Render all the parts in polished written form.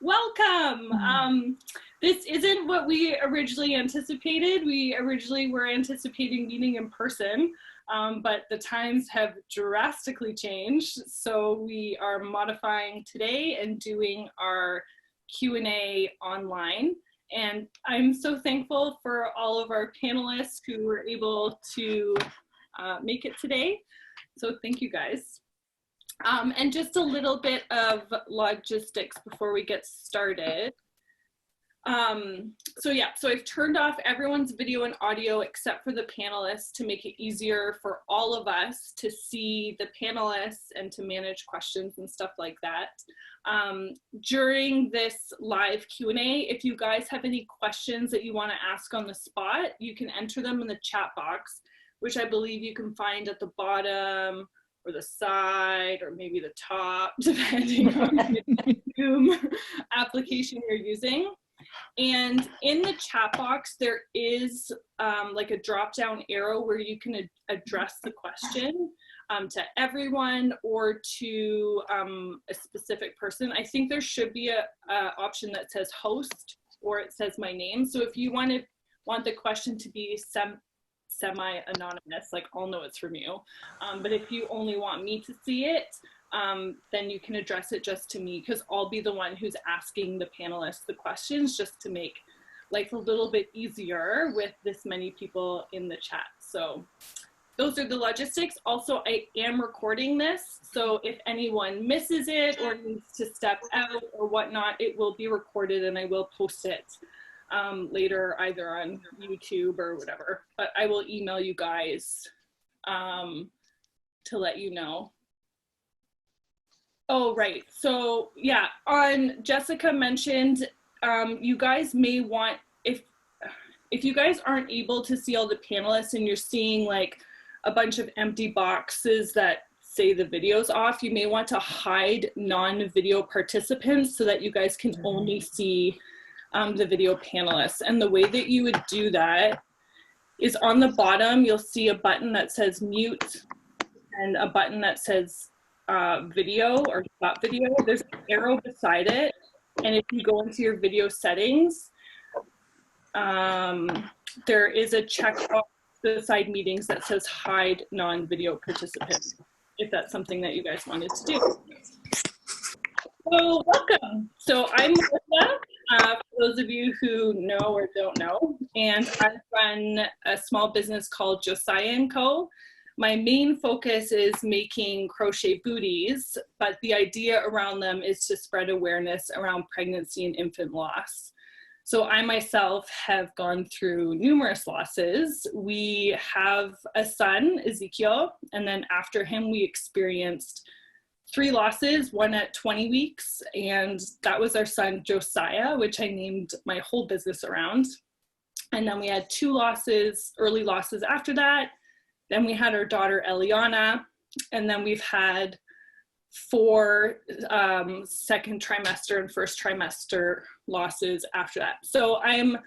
Welcome. This isn't what we originally anticipated. We originally were anticipating meeting in person, but the times have drastically changed. So we are modifying today and doing our Q&A online. And I'm so thankful for all of our panelists who were able to make it today. So thank you guys. And just a little bit of logistics before we get started. So I've turned off everyone's video and audio except for the panelists to make it easier for all of us to see the panelists and to manage questions and stuff like that. During this live Q&A, if you guys have any questions that you want to ask on the spot, you can enter them in the chat box, which I believe you can find at the bottom or the side or maybe the top, depending on the Zoom application you're using. And in the chat box, there is like a drop-down arrow where you can address the question to everyone or to a specific person. I think there should be a option that says host or it says my name. So if you want the question to be semi-anonymous, like I'll know it's from you. But if you only want me to see it, then you can address it just to me, because I'll be the one who's asking the panelists the questions, just to make life a little bit easier with this many people in the chat. So those are the logistics. Also, I am recording this, so if anyone misses it or needs to step out or whatnot, it will be recorded and I will post it later, either on YouTube or whatever, but I will email you guys to let you know. Oh, right. So yeah, Jessica mentioned, you guys may want, if you guys aren't able to see all the panelists and you're seeing like a bunch of empty boxes that say the video's off, you may want to hide non-video participants so that you guys can only see the video panelists. And the way that you would do that is on the bottom, you'll see a button that says mute and a button that says video or stop video. There's an arrow beside it. And if you go into your video settings, there is a checkbox beside meetings that says hide non-video participants, if that's something that you guys wanted to do. So welcome. So I'm Melissa, for those of you who know or don't know, and I run a small business called Josiah & Co. My main focus is making crochet booties, but the idea around them is to spread awareness around pregnancy and infant loss. So I myself have gone through numerous losses. We have a son, Ezekiel, and then after him we experienced 3 losses, one at 20 weeks, and that was our son Josiah, which I named my whole business around. And then we had 2 losses, early losses after that. Then we had our daughter Eliana, and then we've had 4 second trimester and first trimester losses after that. So I'm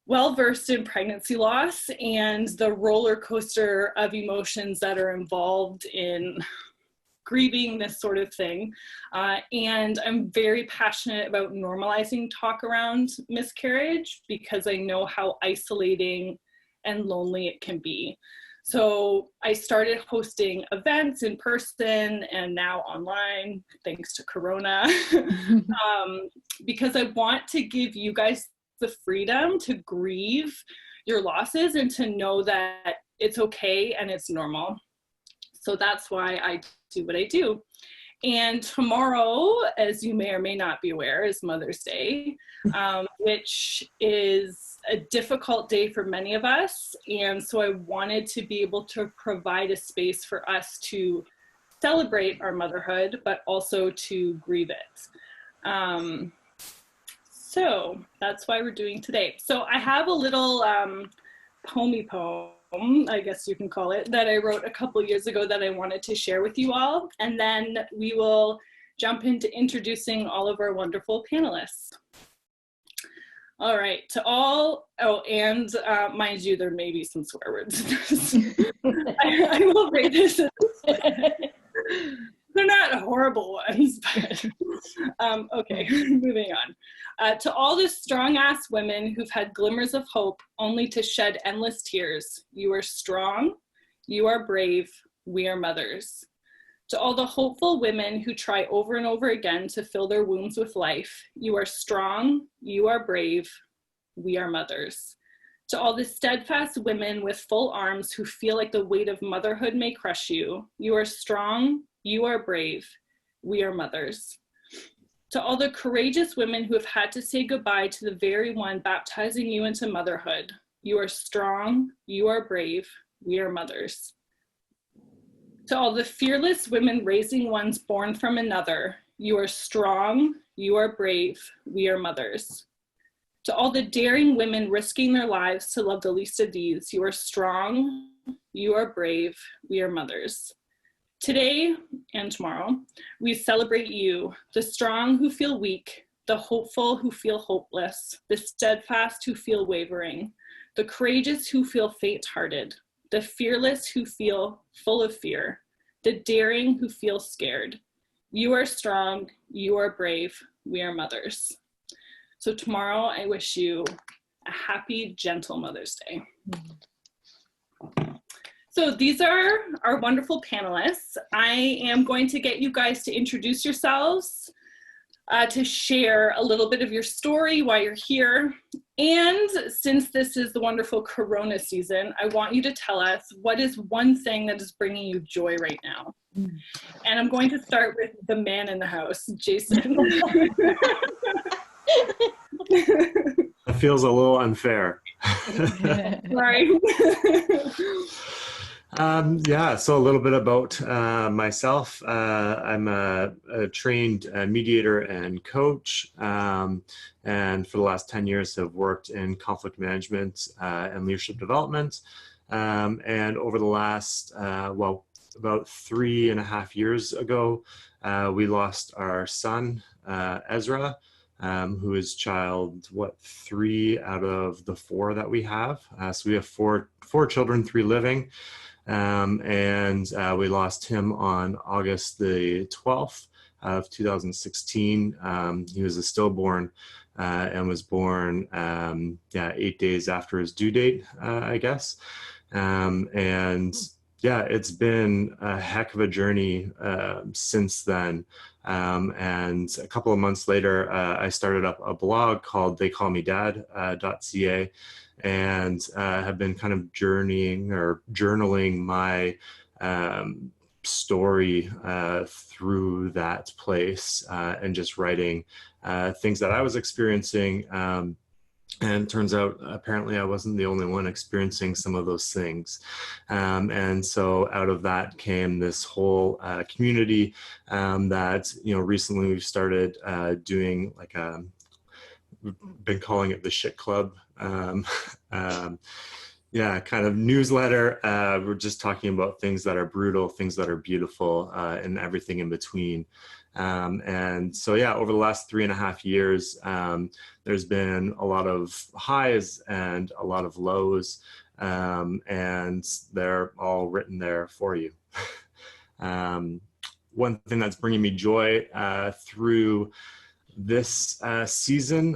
well versed in pregnancy loss and the roller coaster of emotions that are involved in grieving, this sort of thing. And I'm very passionate about normalizing talk around miscarriage because I know how isolating and lonely it can be. So I started hosting events in person and now online, thanks to Corona, because I want to give you guys the freedom to grieve your losses and to know that it's okay and it's normal. So that's why I do what I do. And tomorrow, as you may or may not be aware, is Mother's Day, which is a difficult day for many of us. And so I wanted to be able to provide a space for us to celebrate our motherhood, but also to grieve it. So that's why we're doing today. So I have a little poem, I guess you can call it, that I wrote a couple years ago that I wanted to share with you all. And then we will jump into introducing all of our wonderful panelists. All right, to all, oh, and mind you, there may be some swear words in this. I will read this. They're not horrible ones, but okay, moving on. To all the strong-ass women who've had glimmers of hope only to shed endless tears, you are strong, you are brave, we are mothers. To all the hopeful women who try over and over again to fill their wounds with life, you are strong, you are brave, we are mothers. To all the steadfast women with full arms who feel like the weight of motherhood may crush you, you are strong, you are brave, we are mothers. To all the courageous women who have had to say goodbye to the very one baptizing you into motherhood, you are strong, you are brave, we are mothers. To all the fearless women raising ones born from another, you are strong, you are brave, we are mothers. To all the daring women risking their lives to love the least of these, you are strong, you are brave, we are mothers. Today and tomorrow, we celebrate you, the strong who feel weak, the hopeful who feel hopeless, the steadfast who feel wavering, the courageous who feel faint-hearted, the fearless who feel full of fear, the daring who feel scared. You are strong, you are brave, we are mothers. So tomorrow, I wish you a happy, gentle Mother's Day. So these are our wonderful panelists. I am going to get you guys to introduce yourselves, to share a little bit of your story, why you're here. And since this is the wonderful Corona season, I want you to tell us what is one thing that is bringing you joy right now. And I'm going to start with the man in the house, Jason. That feels a little unfair. Right. Yeah, so a little bit about myself. I'm a trained mediator and coach, and for the last 10 years have worked in conflict management and leadership development. And over the last, about 3.5 years ago, we lost our son, Ezra, who is child, 3 out of the 4 that we have. So we have four children, 3 living. And we lost him on August the 12th of 2016. He was a stillborn and was born 8 days after his due date, I guess. And yeah, it's been a heck of a journey since then. And a couple of months later, I started up a blog called theycallmedad.ca, and have been kind of journaling my story through that place, and just writing things that I was experiencing. And it turns out, apparently, I wasn't the only one experiencing some of those things. And so out of that came this whole community that, recently we've started doing we've been calling it the Shit Club. Yeah, kind of newsletter. We're just talking about things that are brutal, things that are beautiful, and everything in between. And so, yeah, over the last 3.5 years, there's been a lot of highs and a lot of lows, and they're all written there for you. One thing that's bringing me joy through this season,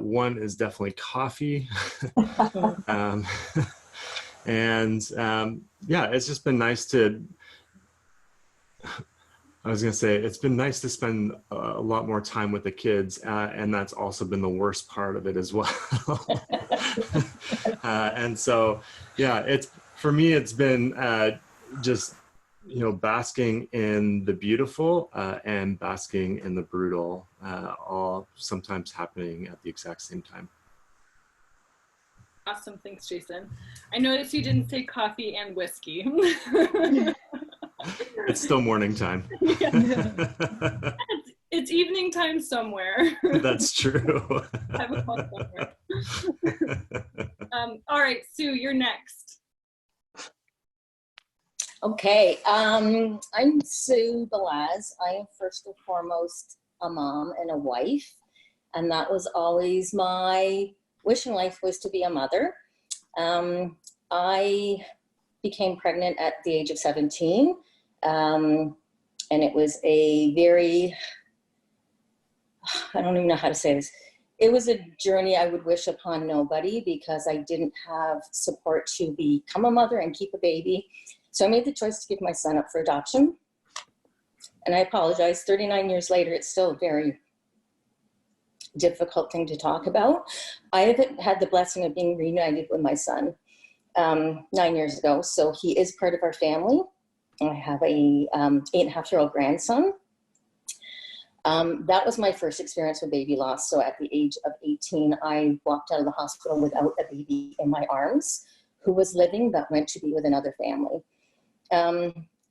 one is definitely coffee. Yeah, it's just been nice to, it's been nice to spend a lot more time with the kids, and that's also been the worst part of it as well. And so, yeah, for me, it's been just, basking in the beautiful and basking in the brutal, all sometimes happening at the exact same time. Awesome. Thanks, Jason. I noticed you didn't say coffee and whiskey. It's still morning time. It's evening time somewhere. That's true. Have a call somewhere. All right, Sue, you're next. Okay, I'm Sue Balaz. I am first and foremost a mom and a wife, and that was always my wish in life, was to be a mother. I became pregnant at the age of 17, and And it was a very, I don't even know how to say this. It was a journey I would wish upon nobody, because I didn't have support to become a mother and keep a baby. So I made the choice to give my son up for adoption. And I apologize, 39 years later, it's still a very difficult thing to talk about. I have had the blessing of being reunited with my son 9 years ago. So he is part of our family. I have a 8.5-year-old grandson. That was my first experience with baby loss. So at the age of 18, I walked out of the hospital without a baby in my arms, who was living but went to be with another family.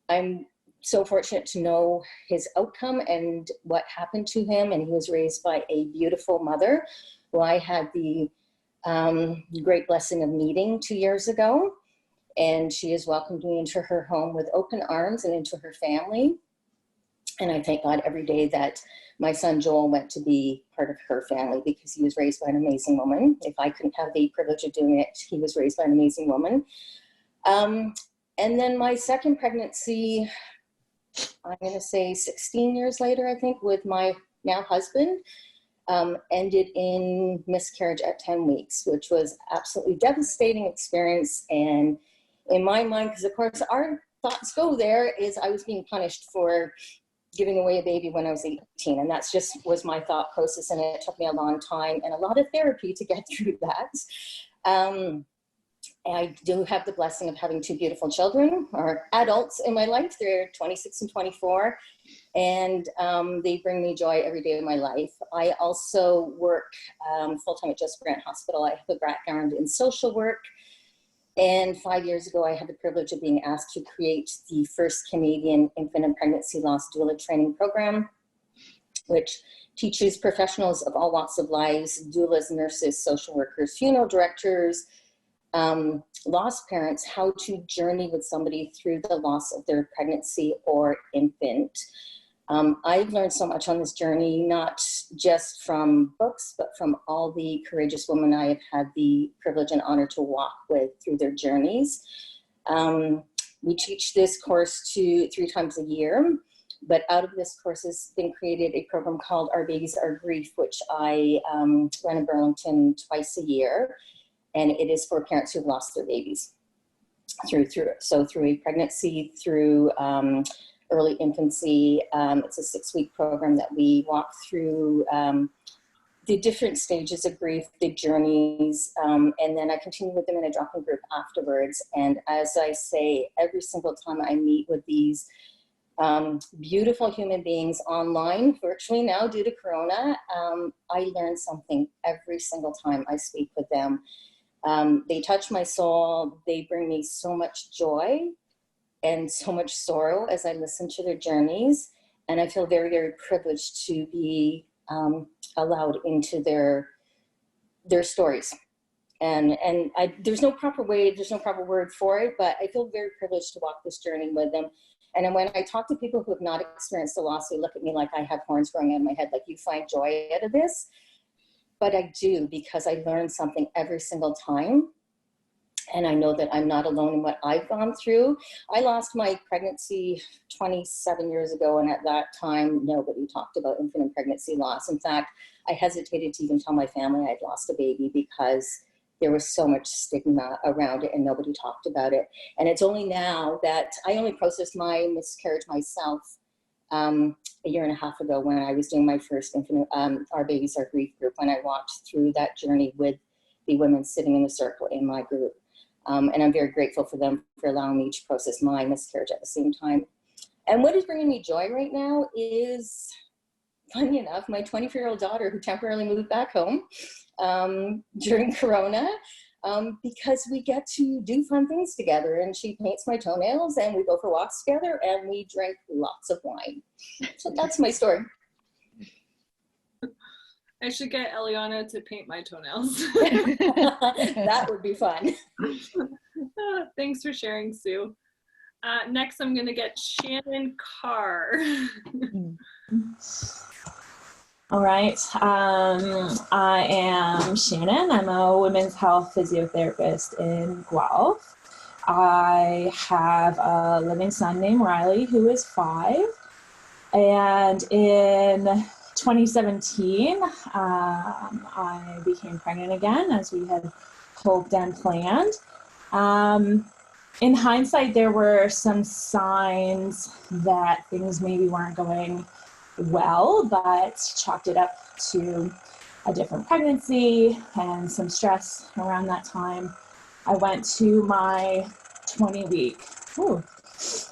I'm so fortunate to know his outcome and what happened to him. And he was raised by a beautiful mother who I had the great blessing of meeting 2 years ago. And she has welcomed me into her home with open arms and into her family. And I thank God every day that my son Joel went to be part of her family, because he was raised by an amazing woman. If I couldn't have the privilege of doing it, he was raised by an amazing woman. And then my second pregnancy, I'm going to say 16 years later, I think, with my now husband, ended in miscarriage at 10 weeks, which was absolutely devastating experience. And in my mind, because of course our thoughts go there, is I was being punished for giving away a baby when I was 18. And that's just was my thought process. And it took me a long time and a lot of therapy to get through that. I do have the blessing of having 2 beautiful children, or adults in my life. They're 26 and 24, and they bring me joy every day of my life. I also work full-time at Joseph Grant Hospital. I have a background in social work, and 5 years ago, I had the privilege of being asked to create the first Canadian infant and pregnancy loss doula training program, which teaches professionals of all walks of lives, doulas, nurses, social workers, funeral directors, lost parents, how to journey with somebody through the loss of their pregnancy or infant. I've learned so much on this journey, not just from books, but from all the courageous women I have had the privilege and honor to walk with through their journeys. We teach this course 3 times a year, but out of this course has been created a program called Our Babies, Our Grief, which I run in Burlington twice a year. And it is for parents who've lost their babies through a pregnancy, through early infancy. It's a 6-week program that we walk through the different stages of grief, the journeys, and then I continue with them in a drop-in group afterwards. And as I say, every single time I meet with these beautiful human beings online, virtually now due to Corona, I learn something every single time I speak with them. They touch my soul. They bring me so much joy and so much sorrow as I listen to their journeys. And I feel very, very privileged to be allowed into their stories. And there's no proper way, there's no proper word for it, but I feel very privileged to walk this journey with them. And then when I talk to people who have not experienced a loss, they look at me like I have horns growing out of my head, like, you find joy out of this? But I do, because I learn something every single time. And I know that I'm not alone in what I've gone through. I lost my pregnancy 27 years ago, and at that time, nobody talked about infant and pregnancy loss. In fact, I hesitated to even tell my family I'd lost a baby because there was so much stigma around it and nobody talked about it. And it's only now that I only processed my miscarriage myself a year and a half ago, when I was doing my first infant, Our Babies, Our Grief group, when I walked through that journey with the women sitting in the circle in my group. And I'm very grateful for them for allowing me to process my miscarriage at the same time. And what is bringing me joy right now is, funny enough, my 24-year-old daughter, who temporarily moved back home during Corona, because we get to do fun things together, and she paints my toenails and we go for walks together and we drink lots of wine. So that's my story. I should get Eliana to paint my toenails. That would be fun. Thanks for sharing, Sue. Next, I'm going to get Shannon Carr. All right. I am Shannon. I'm a women's health physiotherapist in Guelph. I have a living son named Riley, who is 5. And in 2017, I became pregnant again, as we had hoped and planned. In hindsight, there were some signs that things maybe weren't going well, but chalked it up to a different pregnancy and some stress around that time. I went to my 20-week. Ooh,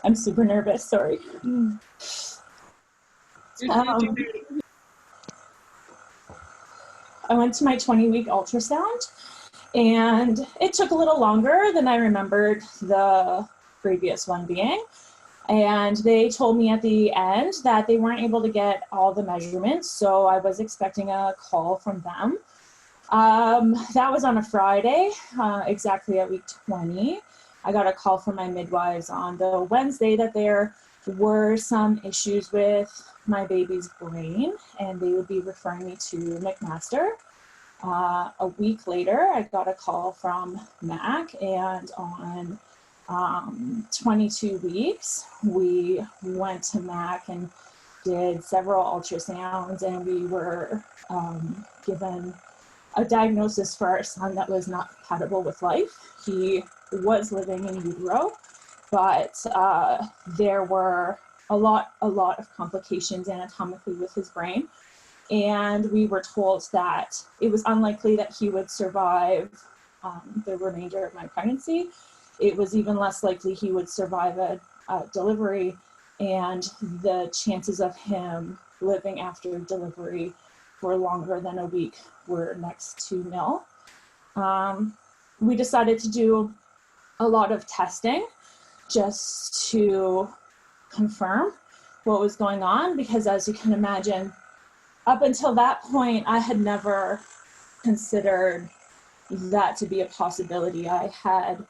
I'm super nervous, sorry. I went to my 20-week ultrasound, and it took a little longer than I remembered the previous one being. And they told me at the end that they weren't able to get all the measurements, so I was expecting a call from them. That was on a Friday, exactly at week 20. I got a call from my midwives on the Wednesday that there were some issues with my baby's brain, and they would be referring me to McMaster. A week later, I got a call from Mac, and on 22 weeks, we went to Mac and did several ultrasounds, and we were given a diagnosis for our son that was not compatible with life. He was living in utero, but there were a lot of complications anatomically with his brain. And we were told that it was unlikely that he would survive the remainder of my pregnancy. It was even less likely he would survive a delivery, and the chances of him living after delivery for longer than a week were next to nil. We decided to do a lot of testing just to confirm what was going on, because as you can imagine, up until that point, I had never considered that to be a possibility. I had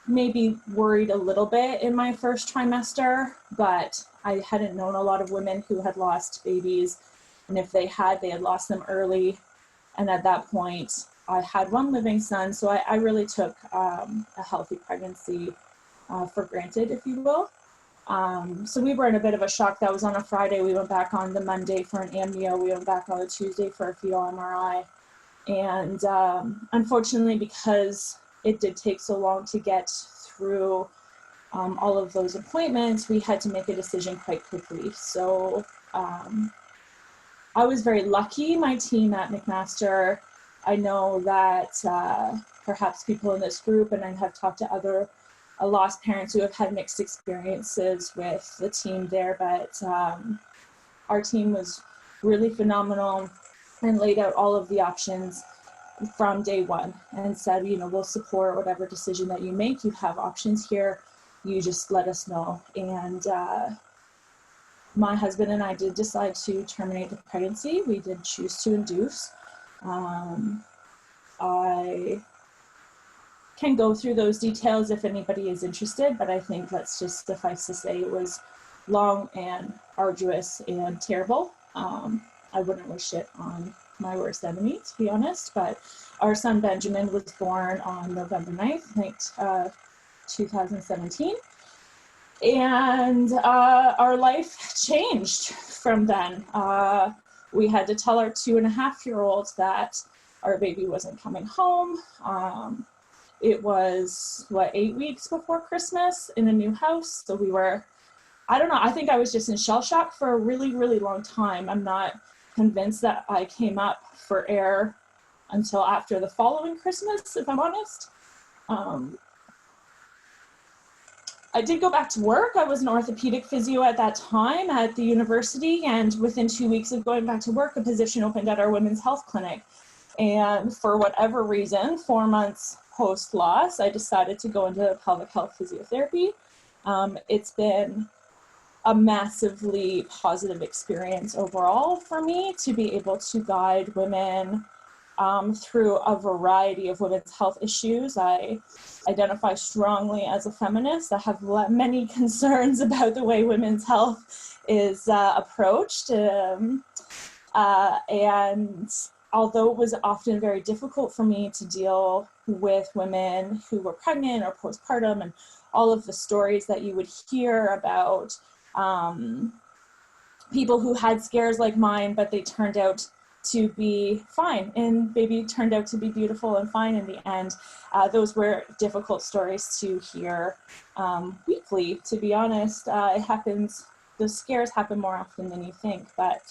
maybe worried a little bit in my first trimester, but I hadn't known a lot of women who had lost babies. And if they had lost them early. And at that point, I had one living son. So I really took a healthy pregnancy for granted, if you will. So we were in a bit of a shock. That was on a Friday. We went back on the Monday for an amnio. We went back on a Tuesday for a fetal MRI. And unfortunately, because it did take so long to get through all of those appointments, we had to make a decision quite quickly. So I was very lucky. My team at McMaster, I know that perhaps people in this group, and I have talked to other lost parents who have had mixed experiences with the team there, but our team was really phenomenal and laid out all of the options from day one and said, you know, we'll support whatever decision that you make. You have options here. You just let us know. And my husband and I did decide to terminate the pregnancy. We did choose to induce. I can go through those details if anybody is interested, but I think let's just suffice to say it was long and arduous and terrible. I wouldn't wish it on my worst enemy, to be honest, but our son Benjamin was born on November 9th, 2017. And our life changed from then. We had to tell our 2.5-year-old that our baby wasn't coming home. It was, 8 weeks before Christmas in a new house. So we were, I don't know, I think I was just in shell shock for a really, really long time. I'm not convinced that I came up for air until after the following Christmas, if I'm honest. I did go back to work. I was an orthopedic physio at that time at the university, and within 2 weeks of going back to work, a position opened at our women's health clinic. And for whatever reason, 4 months post-loss, I decided to go into pelvic health physiotherapy. It's been a massively positive experience overall for me to be able to guide women through a variety of women's health issues. I identify strongly as a feminist. I have many concerns about the way women's health is approached. And although it was often very difficult for me to deal with women who were pregnant or postpartum and all of the stories that you would hear about people who had scares like mine, but they turned out to be fine, and baby turned out to be beautiful and fine in the end. Those were difficult stories to hear weekly, to be honest. It happens, those scares happen more often than you think, but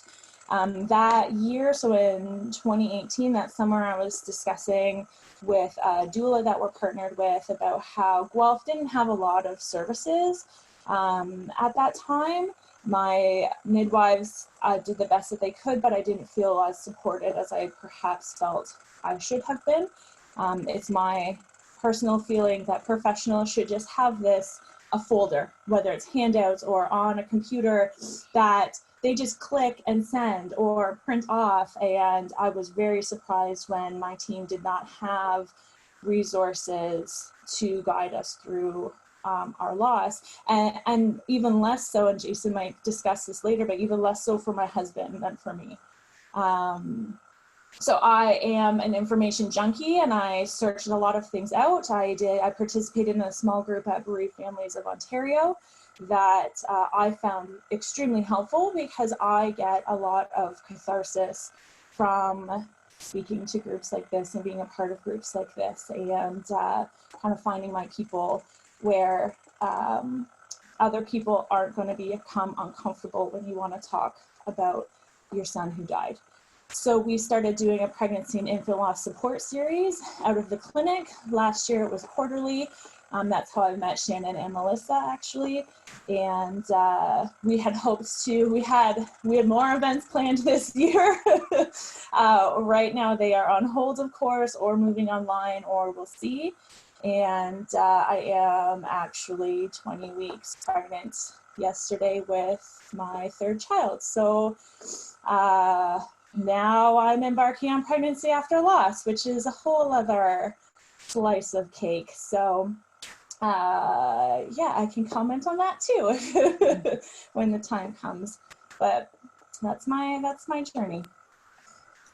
that year, so in 2018, that summer, I was discussing with a doula that we're partnered with about how Guelph didn't have a lot of services at that time. My midwives did the best that they could, but I didn't feel as supported as I perhaps felt I should have been. It's my personal feeling that professionals should just have this, a folder, whether it's handouts or on a computer, that they just click and send or print off. And I was very surprised when my team did not have resources to guide us through our loss, and even less so, and Jason might discuss this later, but even less so for my husband than for me. So I am an information junkie, and I searched a lot of things out. I participated in a small group at Bereaved Families of Ontario that I found extremely helpful, because I get a lot of catharsis from speaking to groups like this and being a part of groups like this, and kind of finding my people where other people aren't going to become uncomfortable when you want to talk about your son who died. So we started doing a pregnancy and infant loss support series out of the clinic. Last year it was quarterly. That's how I met Shannon and Melissa, actually. And we had hopes to, we had more events planned this year. Right now they are on hold, of course, or moving online, or we'll see. And I am actually 20 weeks pregnant yesterday with my third child. So now I'm embarking on pregnancy after loss, which is a whole other slice of cake. So yeah, I can comment on that too when the time comes. But that's my journey.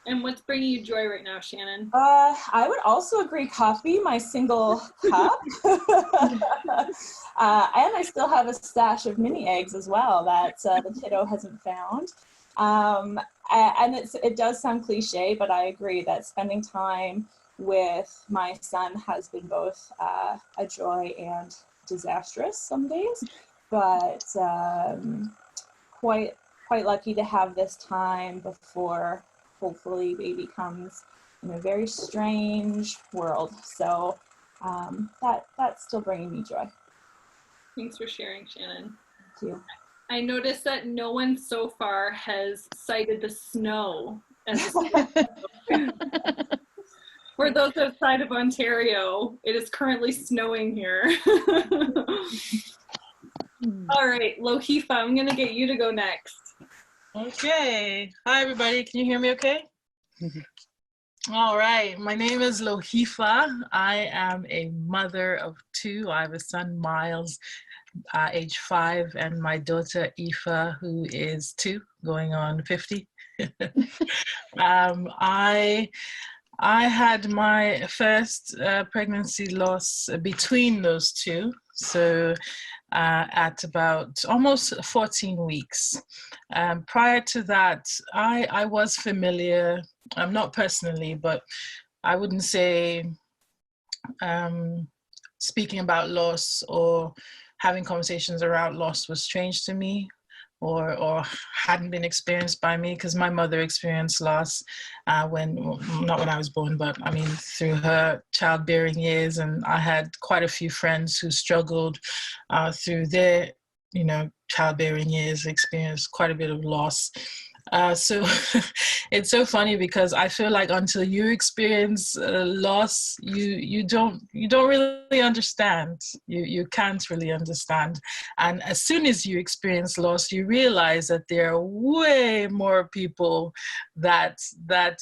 And what's bringing you joy right now, Shannon? I would also agree, coffee, my single cup. And I still have a stash of mini eggs as well that the kiddo hasn't found. And it does sound cliche, but I agree that spending time with my son has been both a joy and disastrous some days, but quite lucky to have this time before hopefully baby comes in a very strange world. So that's still bringing me joy. Thanks for sharing, Shannon. Thank you. I noticed that no one so far has cited the snow as for those outside of Ontario. It is currently snowing here. All right, Lohifa, I'm gonna get you to go next. Okay. Hi, everybody. Can you hear me okay? All right. My name is Lohifa. I am a mother of two. I have a son, Miles, age 5, and my daughter, Aoife, who is 2, going on 50. I had my first pregnancy loss between those two. So at about almost 14 weeks. Prior to that, I was familiar, not personally, but I wouldn't say speaking about loss or having conversations around loss was strange to me, or hadn't been experienced by me, because my mother experienced loss not when I was born, but I mean through her childbearing years, and I had quite a few friends who struggled through their childbearing years, experienced quite a bit of loss. So it's so funny, because I feel like until you experience loss, you don't really understand. You can't really understand. And as soon as you experience loss, you realize that there are way more people that that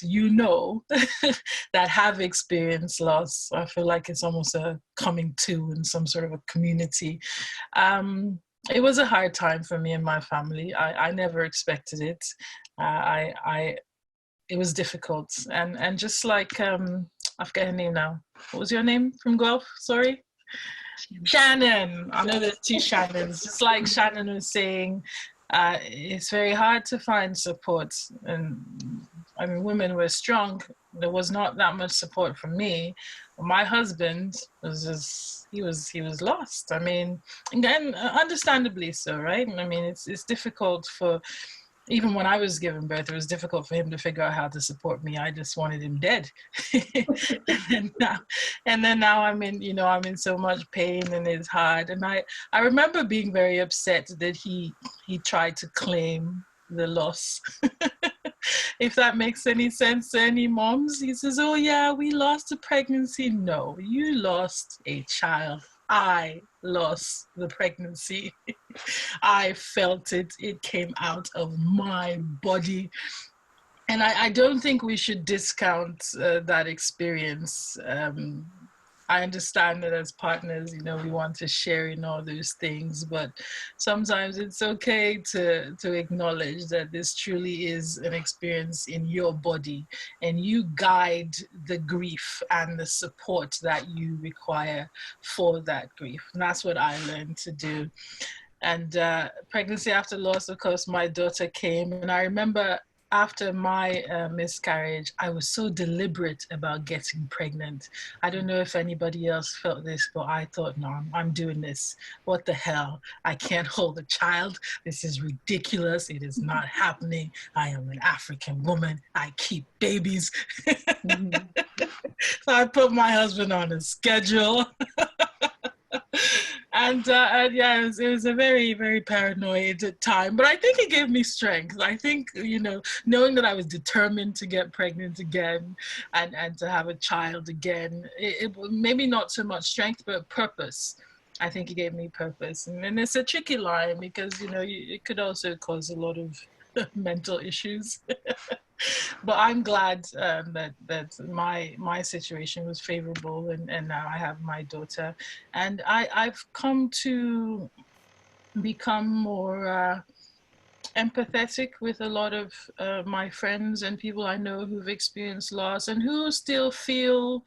have experienced loss. I feel like it's almost a coming to in some sort of a community. It was a hard time for me and my family. I never expected it. It was difficult. And just like, I forget her name now. What was your name from Guelph? Sorry? Shannon. I know there's 2 Shannons. Just like Shannon was saying, it's very hard to find support. And I mean, women were strong. There was not that much support from me. My husband was just, he was lost. I mean, again, understandably so, right? I mean, it's difficult for, even when I was giving birth, it was difficult for him to figure out how to support me. I just wanted him dead. and then now I'm in, you know, I'm in so much pain and it's hard. And I remember being very upset that he tried to claim the loss. If that makes any sense to any moms. He says, oh yeah, we lost a pregnancy. No, you lost a child. I lost the pregnancy. I felt it. It came out of my body. And I don't think we should discount that experience. I understand that as partners, you know, we want to share in all those things, but sometimes it's okay to acknowledge that this truly is an experience in your body, and you guide the grief and the support that you require for that grief. And that's what I learned to do. And pregnancy after loss, of course, my daughter came, and I remember after my miscarriage, I was so deliberate about getting pregnant. I don't know if anybody else felt this, but I thought, no, I'm doing this. What the hell? I can't hold a child. This is ridiculous. It is not happening. I am an African woman. I keep babies. Mm-hmm. So I put my husband on a schedule. And yeah, it was a very, very paranoid time, but I think it gave me strength. I think, you know, knowing that I was determined to get pregnant again and to have a child again, it maybe not so much strength, but purpose. I think it gave me purpose. And it's a tricky line because, you know, it could also cause a lot of mental issues. But I'm glad that my situation was favorable, and now I have my daughter, and I've come to become more empathetic with a lot of my friends and people I know who've experienced loss and who still feel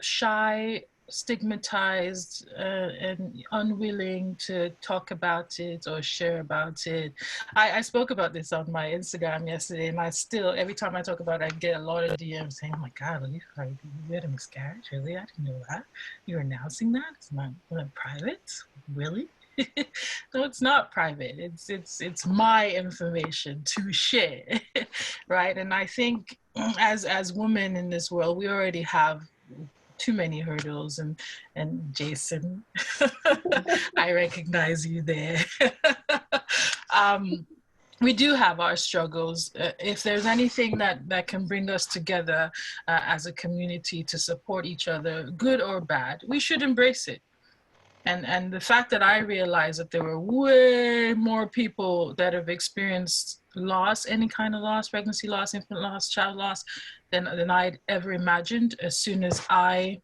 shy, stigmatized, and unwilling to talk about it or share about it. I spoke about this on my Instagram yesterday, and I still, every time I talk about it, I get a lot of DMs saying, oh my God, you had a miscarriage? Really? I didn't know that. You're announcing that? It's not private? Really? No, it's not private. It's my information to share, right? And I think as women in this world, we already have too many hurdles, and Jason, I recognize you there. We do have our struggles. If there's anything that can bring us together as a community to support each other, good or bad, we should embrace it. And the fact that I realized that there were way more people that have experienced loss, any kind of loss, pregnancy loss, infant loss, child loss, than I'd ever imagined. As soon as I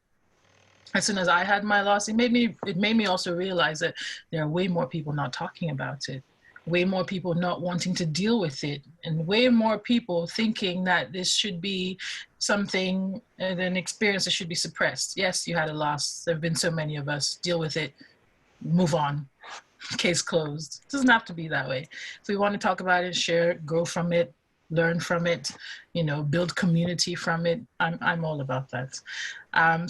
had my loss, it made me also realize that there are way more people not talking about it, way more people not wanting to deal with it, and way more people thinking that this should be something, an experience that should be suppressed. Yes, you had a loss. There have been so many of us. Deal with it. Move on. Case closed. It doesn't have to be that way. If we want to talk about it, share it, grow from it, learn from it, you know, build community from it, I'm all about that.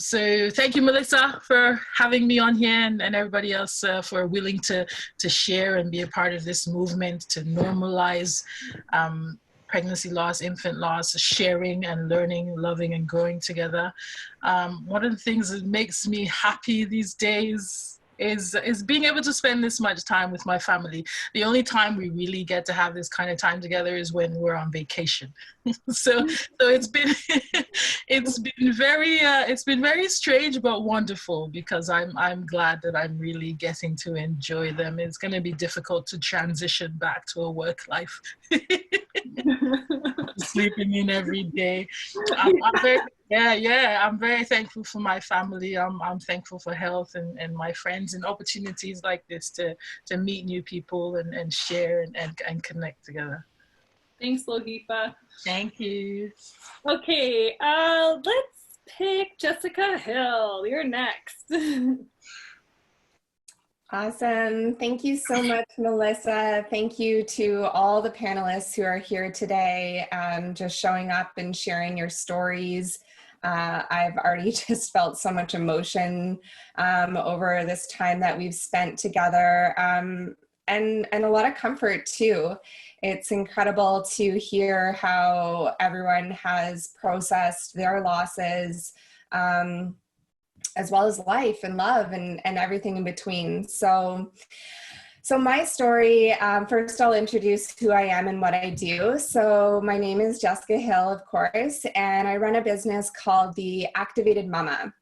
So thank you, Melissa, for having me on here, and everybody else for willing to share and be a part of this movement to normalize pregnancy loss, infant loss, sharing and learning, loving and growing together. One of the things that makes me happy these days is being able to spend this much time with my family. The only time we really get to have this kind of time together is when we're on vacation. So it's been very strange but wonderful, because I'm glad that I'm really getting to enjoy them. It's going to be difficult to transition back to a work life. Sleeping in every day. I'm very thankful for my family. I'm thankful for health and my friends and opportunities like this to meet new people and share and connect together. Thanks, Lohipa. Thank you. Okay, let's pick Jessica Hill. You're next. Awesome. Thank you so much, Melissa. Thank you to all the panelists who are here today, just showing up and sharing your stories. I've already just felt so much emotion over this time that we've spent together, and a lot of comfort too. It's incredible to hear how everyone has processed their losses, as well as life and love and everything in between. So my story, first I'll introduce who I am and what I do. So my name is Jessica Hill, of course, and I run a business called The Activated Mama.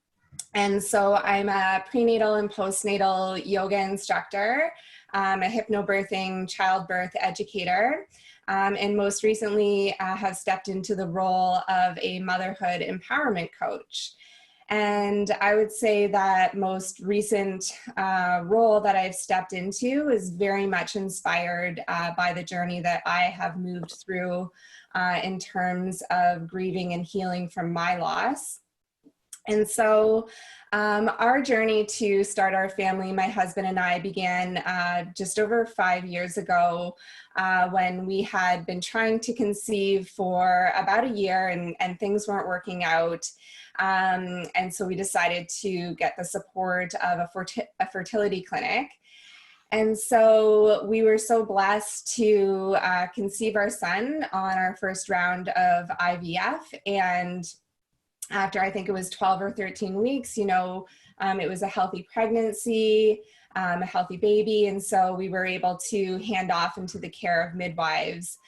And so I'm a prenatal and postnatal yoga instructor, a hypnobirthing childbirth educator, and most recently have stepped into the role of a motherhood empowerment coach. And I would say that most recent role that I've stepped into is very much inspired by the journey that I have moved through in terms of grieving and healing from my loss. And so our journey to start our family, my husband and I, began just over 5 years ago when we had been trying to conceive for about a year and things weren't working out. And so we decided to get the support of a fertility clinic. And so we were so blessed to conceive our son on our first round of IVF. And after, I think it was 12 or 13 weeks, it was a healthy pregnancy, a healthy baby. And so we were able to hand off into the care of midwives.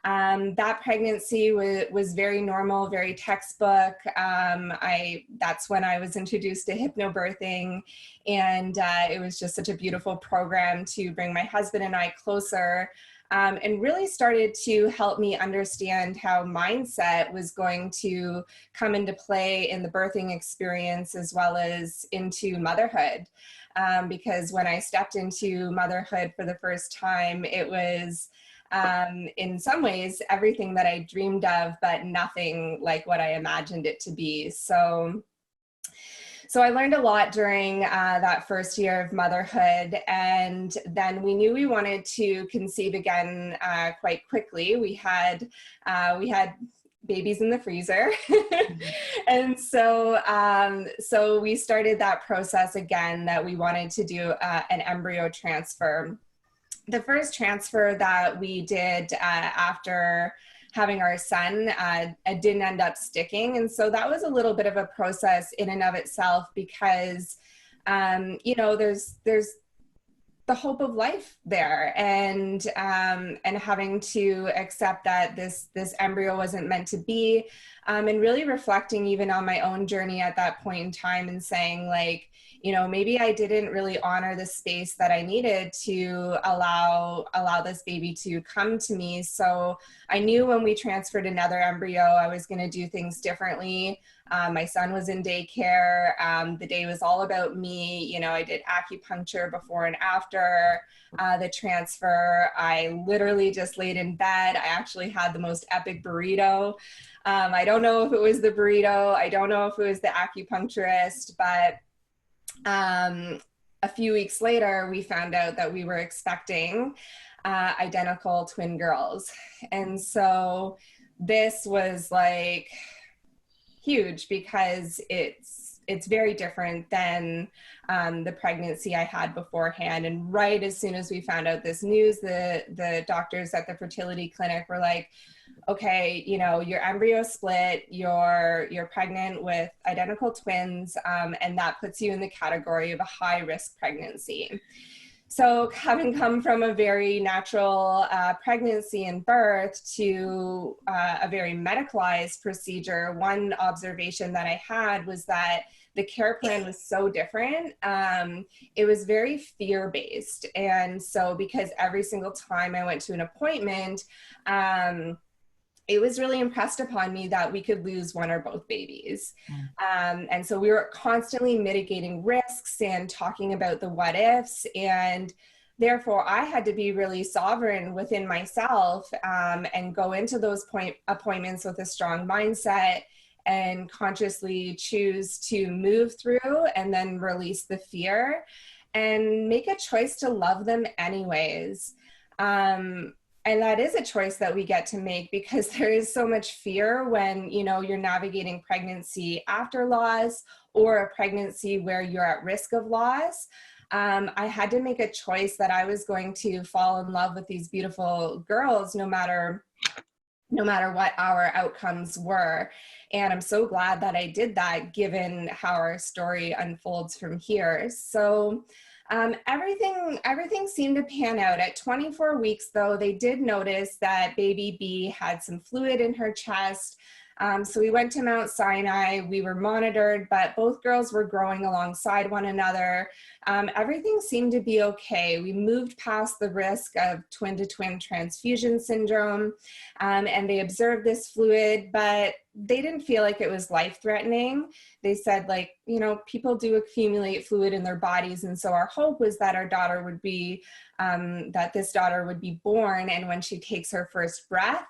That pregnancy was very normal, very textbook. That's when I was introduced to hypnobirthing, and it was just such a beautiful program to bring my husband and I closer, and really started to help me understand how mindset was going to come into play in the birthing experience as well as into motherhood. Because when I stepped into motherhood for the first time, it was in some ways everything that I dreamed of, but nothing like what I imagined it to be. So I learned a lot during that first year of motherhood, and then we knew we wanted to conceive again quite quickly. We had babies in the freezer, and so we started that process again, that we wanted to do an embryo transfer. The first transfer that we did after having our son didn't end up sticking. And so that was a little bit of a process in and of itself, because, there's the hope of life there, and having to accept that this embryo wasn't meant to be, and really reflecting even on my own journey at that point in time and saying, like, maybe I didn't really honor the space that I needed to allow this baby to come to me. So I knew when we transferred another embryo, I was going to do things differently. My son was in daycare. The day was all about me. I did acupuncture before and after the transfer. I literally just laid in bed. I actually had the most epic burrito. I don't know if it was the burrito. I don't know if it was the acupuncturist, but a few weeks later, we found out that we were expecting identical twin girls. And so this was like huge, because it's very different than the pregnancy I had beforehand. And right as soon as we found out this news, the doctors at the fertility clinic were like, okay, your embryo split, you're pregnant with identical twins, and that puts you in the category of a high risk pregnancy. So having come from a very natural pregnancy and birth to a very medicalized procedure, one observation that I had was that the care plan was so different. It was very fear-based. And so because every single time I went to an appointment, it was really impressed upon me that we could lose one or both babies. And so we were constantly mitigating risks and talking about the what ifs. And therefore I had to be really sovereign within myself, and go into those appointments with a strong mindset and consciously choose to move through and then release the fear. and make a choice to love them anyways. And that is a choice that we get to make, because there is so much fear when, you know, you're navigating pregnancy after loss or a pregnancy where you're at risk of loss. I had to make a choice that I was going to fall in love with these beautiful girls, no matter what our outcomes were. And I'm so glad that I did that, given how our story unfolds from here. So everything seemed to pan out. At 24 weeks, though, they did notice that baby B had some fluid in her chest. So we went to Mount Sinai, we were monitored, but both girls were growing alongside one another. Everything seemed to be okay. We moved past the risk of twin-to-twin transfusion syndrome, and they observed this fluid, but they didn't feel like it was life-threatening. They said, like, you know, people do accumulate fluid in their bodies, and so our hope was that our daughter would be, that this daughter would be born, and when she takes her first breath,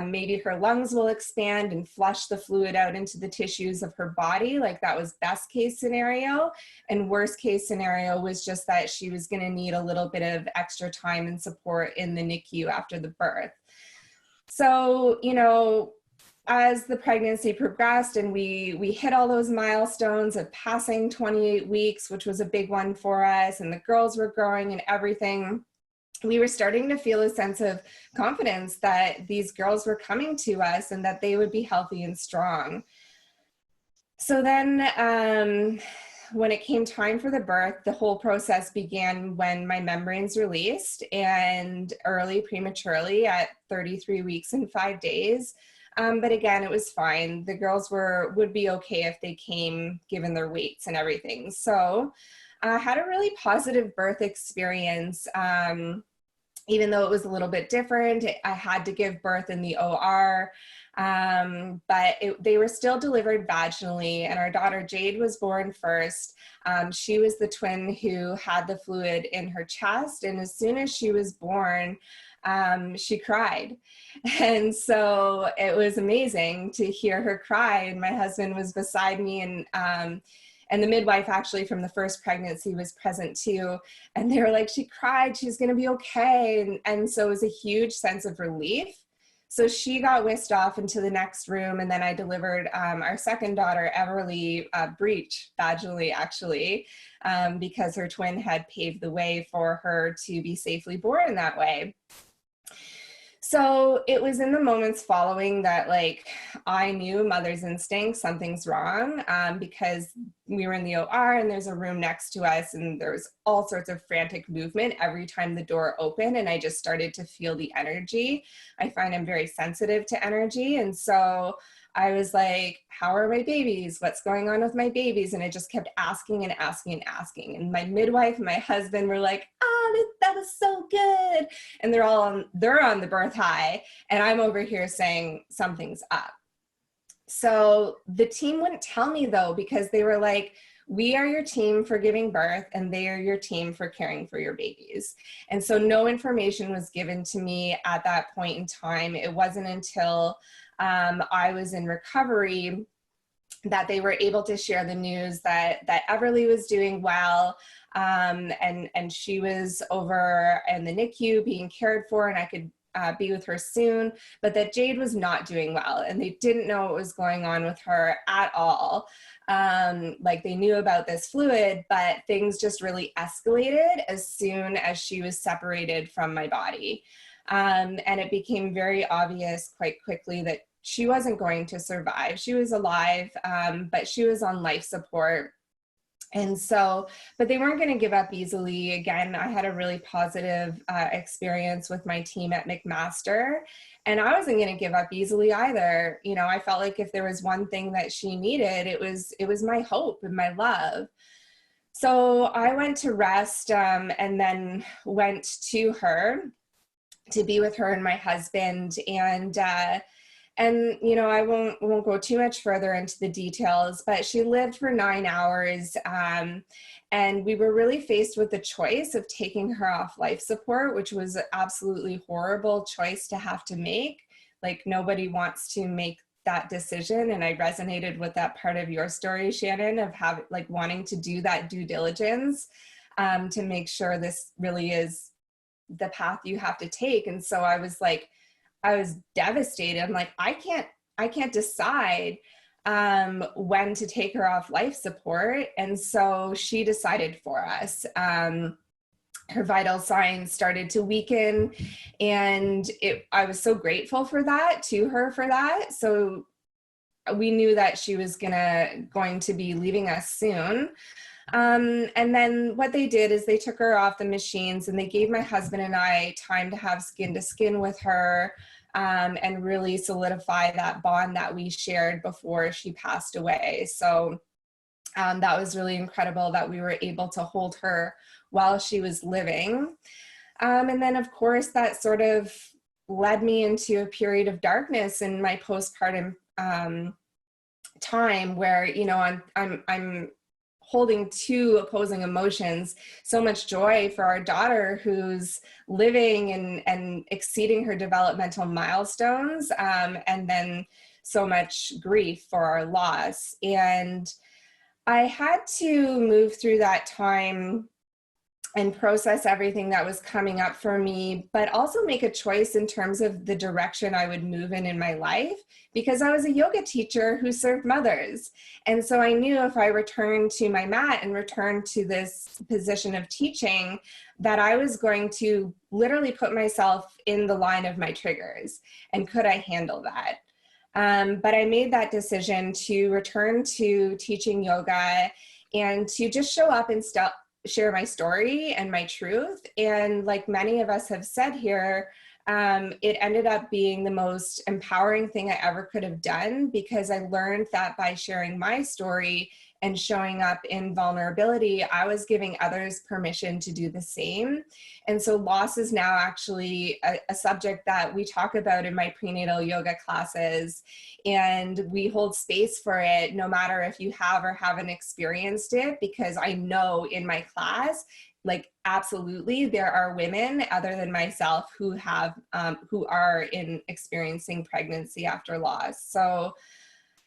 maybe her lungs will expand and flush the fluid out into the tissues of her body. Like, that was best case scenario. And worst case scenario was just that she was going to need a little bit of extra time and support in the NICU after the birth. So, you know, as the pregnancy progressed and we hit all those milestones of passing 28 weeks, which was a big one for us, and the girls were growing and everything, we were starting to feel a sense of confidence that these girls were coming to us and that they would be healthy and strong. So then when it came time for the birth, the whole process began when my membranes released, and early prematurely at 33 weeks and 5 days. But again, it was fine. The girls would be okay if they came, given their weights and everything. So I had a really positive birth experience. Even though it was a little bit different, I had to give birth in the OR, but they were still delivered vaginally, and our daughter Jade was born first. She was the twin who had the fluid in her chest, and as soon as she was born, she cried. And so it was amazing to hear her cry, and my husband was beside me, and the midwife actually from the first pregnancy was present too. And they were like, she cried, she's gonna be okay. And so it was a huge sense of relief. So she got whisked off into the next room, and then I delivered our second daughter, Everly, breech vaginally actually, because her twin had paved the way for her to be safely born that way. So it was in the moments following that, like, I knew mother's instinct, something's wrong, because we were in the OR and there's a room next to us, and there was all sorts of frantic movement every time the door opened, and I just started to feel the energy. I find I'm very sensitive to energy, and so I was like, how are my babies? What's going on with my babies? And I just kept asking and asking and asking. And my midwife and my husband were like, oh, that was so good. And they're on the birth high. And I'm over here saying something's up. So the team wouldn't tell me though, because they were like, we are your team for giving birth, and they are your team for caring for your babies. And so no information was given to me at that point in time. It wasn't until I was in recovery that they were able to share the news that Everly was doing well, and she was over in the NICU being cared for, and I could be with her soon, but that Jade was not doing well, and they didn't know what was going on with her at all. Like, they knew about this fluid, but things just really escalated as soon as she was separated from my body. And it became very obvious quite quickly that she wasn't going to survive. She was alive, but she was on life support. And so, but they weren't going to give up easily. Again, I had a really positive experience with my team at McMaster, and I wasn't going to give up easily either. You know, I felt like if there was one thing that she needed, it was my hope and my love. So I went to rest, and then went to her to be with her and my husband. And you know, I won't go too much further into the details, but she lived for 9 hours, and we were really faced with the choice of taking her off life support, which was an absolutely horrible choice to have to make. Like, nobody wants to make that decision, and I resonated with that part of your story, Shannon, of wanting to do that due diligence. to make sure this really is the path you have to take. And so I was like, I was devastated. I'm like, I can't decide when to take her off life support. And so she decided for us. Her vital signs started to weaken, and I was so grateful for that, to her for that. So we knew that she was going to be leaving us soon. And then what they did is they took her off the machines, and they gave my husband and I time to have skin to skin with her, and really solidify that bond that we shared before she passed away. So that was really incredible that we were able to hold her while she was living. And then of course that sort of led me into a period of darkness in my postpartum time, where, you know, I'm holding two opposing emotions, so much joy for our daughter who's living and exceeding her developmental milestones, and then so much grief for our loss. And I had to move through that time and process everything that was coming up for me, but also make a choice in terms of the direction I would move in my life, because I was a yoga teacher who served mothers. And so I knew if I returned to my mat and returned to this position of teaching, that I was going to literally put myself in the line of my triggers. And could I handle that? But I made that decision to return to teaching yoga and to just show up and share my story and my truth. And like many of us have said here, it ended up being the most empowering thing I ever could have done, because I learned that by sharing my story and showing up in vulnerability, I was giving others permission to do the same. And so loss is now actually a subject that we talk about in my prenatal yoga classes, and we hold space for it no matter if you have or haven't experienced it, because I know in my class, like absolutely there are women other than myself who are experiencing pregnancy after loss. So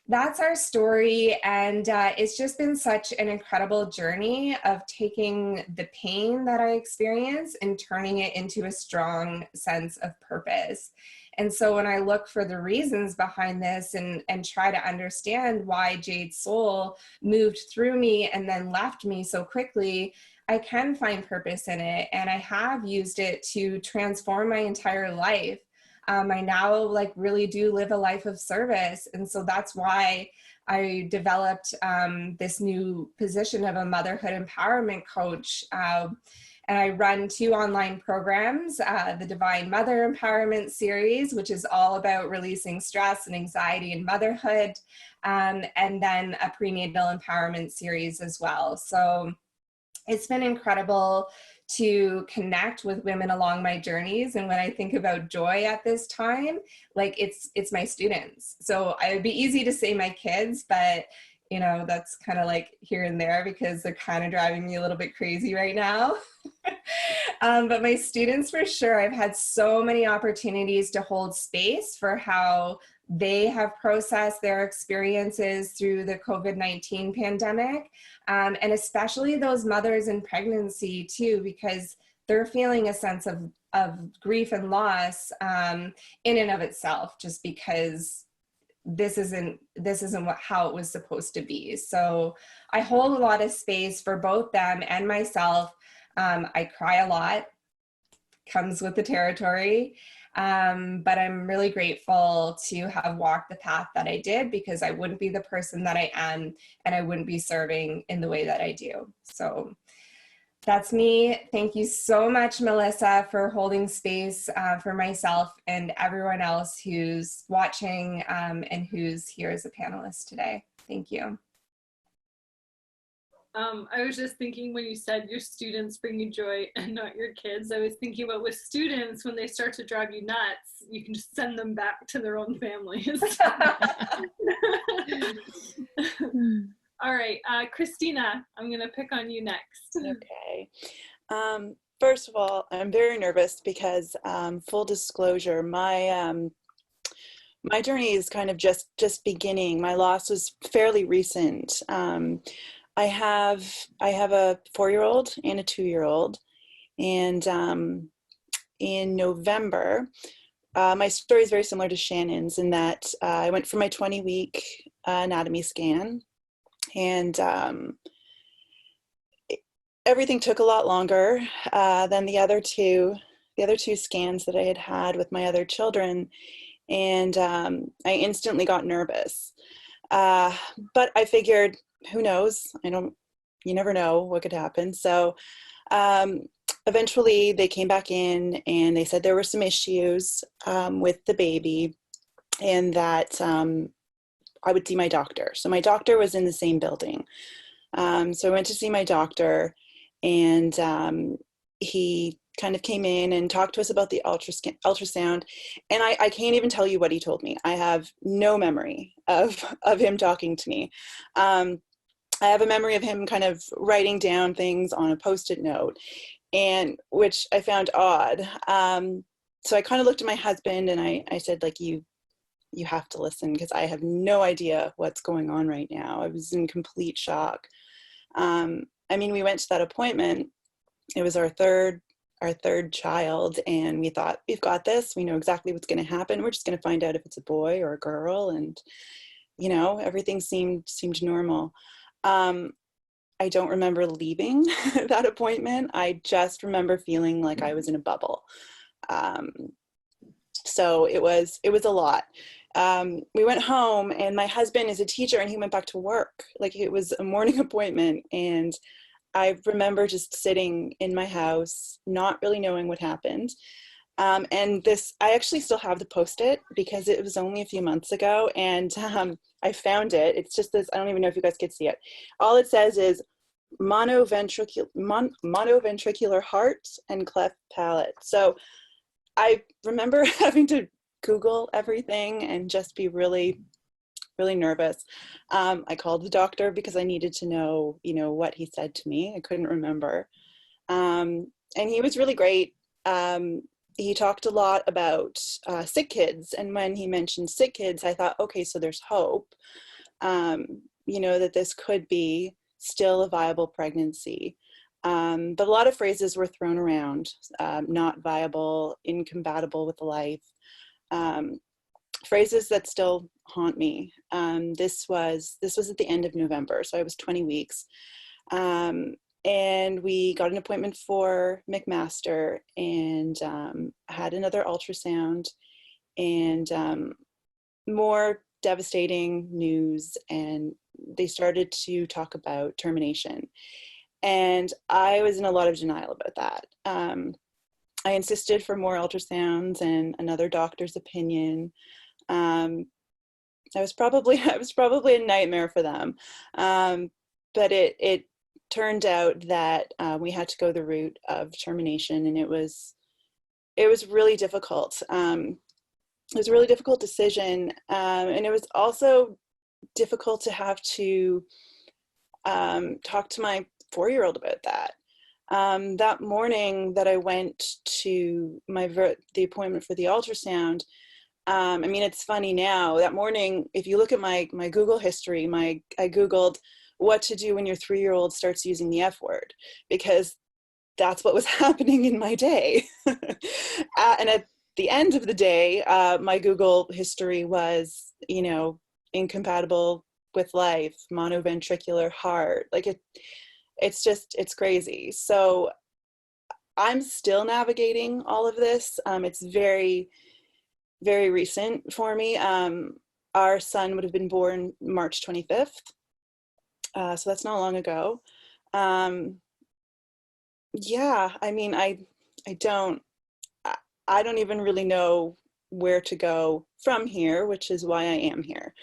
that's our story, and it's just been such an incredible journey of taking the pain that I experienced and turning it into a strong sense of purpose. And so when I look for the reasons behind this and try to understand why Jade's soul moved through me and then left me so quickly, I can find purpose in it, and I have used it to transform my entire life. I now really do live a life of service. And so that's why I developed this new position of a motherhood empowerment coach. And I run 2 online programs, the Divine Mother Empowerment Series, which is all about releasing stress and anxiety in motherhood, and then a prenatal empowerment series as well. So it's been incredible to connect with women along my journeys. And when I think about joy at this time, it's my students. So it would be easy to say my kids, but you know, that's kind of like here and there because they're kind of driving me a little bit crazy right now. But my students, for sure, I've had so many opportunities to hold space for how they have processed their experiences through the COVID-19 pandemic, and especially those mothers in pregnancy too, because they're feeling a sense of grief and loss in and of itself, just because this isn't how it was supposed to be. So I hold a lot of space for both them and myself. I cry a lot, comes with the territory. But I'm really grateful to have walked the path that I did, because I wouldn't be the person that I am, and I wouldn't be serving in the way that I do. So that's me. Thank you so much, Melissa, for holding space for myself and everyone else who's watching and who's here as a panelist today. Thank you. I was just thinking when you said your students bring you joy and not your kids, I was thinking about with students, when they start to drive you nuts, you can just send them back to their own families. All right, Christina, I'm going to pick on you next. Okay. First of all, I'm very nervous because full disclosure, my journey is kind of just beginning. My loss was fairly recent. I have a 4-year-old and a 2-year-old, and in November, my story is very similar to Shannon's in that I went for my 20-week anatomy scan, and everything took a lot longer than the other two scans that I had had with my other children, and I instantly got nervous. But I figured, who knows? You never know what could happen. So eventually they came back in and they said there were some issues with the baby, and that I would see my doctor. So my doctor was in the same building. So I went to see my doctor, and he kind of came in and talked to us about the ultrasound. And I can't even tell you what he told me. I have no memory of him talking to me. I have a memory of him kind of writing down things on a Post-it note, and which I found odd. So I kind of looked at my husband and I said, like, you have to listen, because I have no idea what's going on right now. I was in complete shock. I mean, we went to that appointment. It was our third child, and we thought, we've got this. We know exactly what's going to happen. We're just going to find out if it's a boy or a girl, and everything seemed normal. I don't remember leaving that appointment. I just remember feeling like I was in a bubble. So it was a lot. We went home, and my husband is a teacher, and he went back to work. Like, it was a morning appointment, and I remember just sitting in my house, not really knowing what happened. And I actually still have the Post-it, because it was only a few months ago, and I found it. It's just this, I don't even know if you guys could see it. All it says is monoventricular heart and cleft palate. So I remember having to Google everything and just be really, really nervous. I called the doctor because I needed to know, what he said to me. I couldn't remember. And he was really great. He talked a lot about sick kids. And when he mentioned sick kids, I thought, okay, so there's hope, that this could be still a viable pregnancy. But a lot of phrases were thrown around, not viable, incompatible with life. Phrases that still haunt me. This was at the end of November, so I was 20 weeks. And we got an appointment for McMaster, and had another ultrasound, and more devastating news, and they started to talk about termination. And I was in a lot of denial about that. I insisted for more ultrasounds and another doctor's opinion. I was probably a nightmare for them. But it turned out that we had to go the route of termination, and it was really difficult. It was a really difficult decision, and it was also difficult to have to talk to my 4-year-old about that. That morning that I went to the appointment for the ultrasound, I mean, it's funny now. That morning, if you look at my Google history, I Googled what to do when your 3-year-old starts using the F word, because that's what was happening in my day. And at the end of the day, my Google history was, incompatible with life, monoventricular heart. Like, it's crazy. So I'm still navigating all of this. It's very, very recent for me. Our son would have been born March 25th. So that's not long ago. Yeah, I mean, I don't even really know where to go from here, which is why I am here.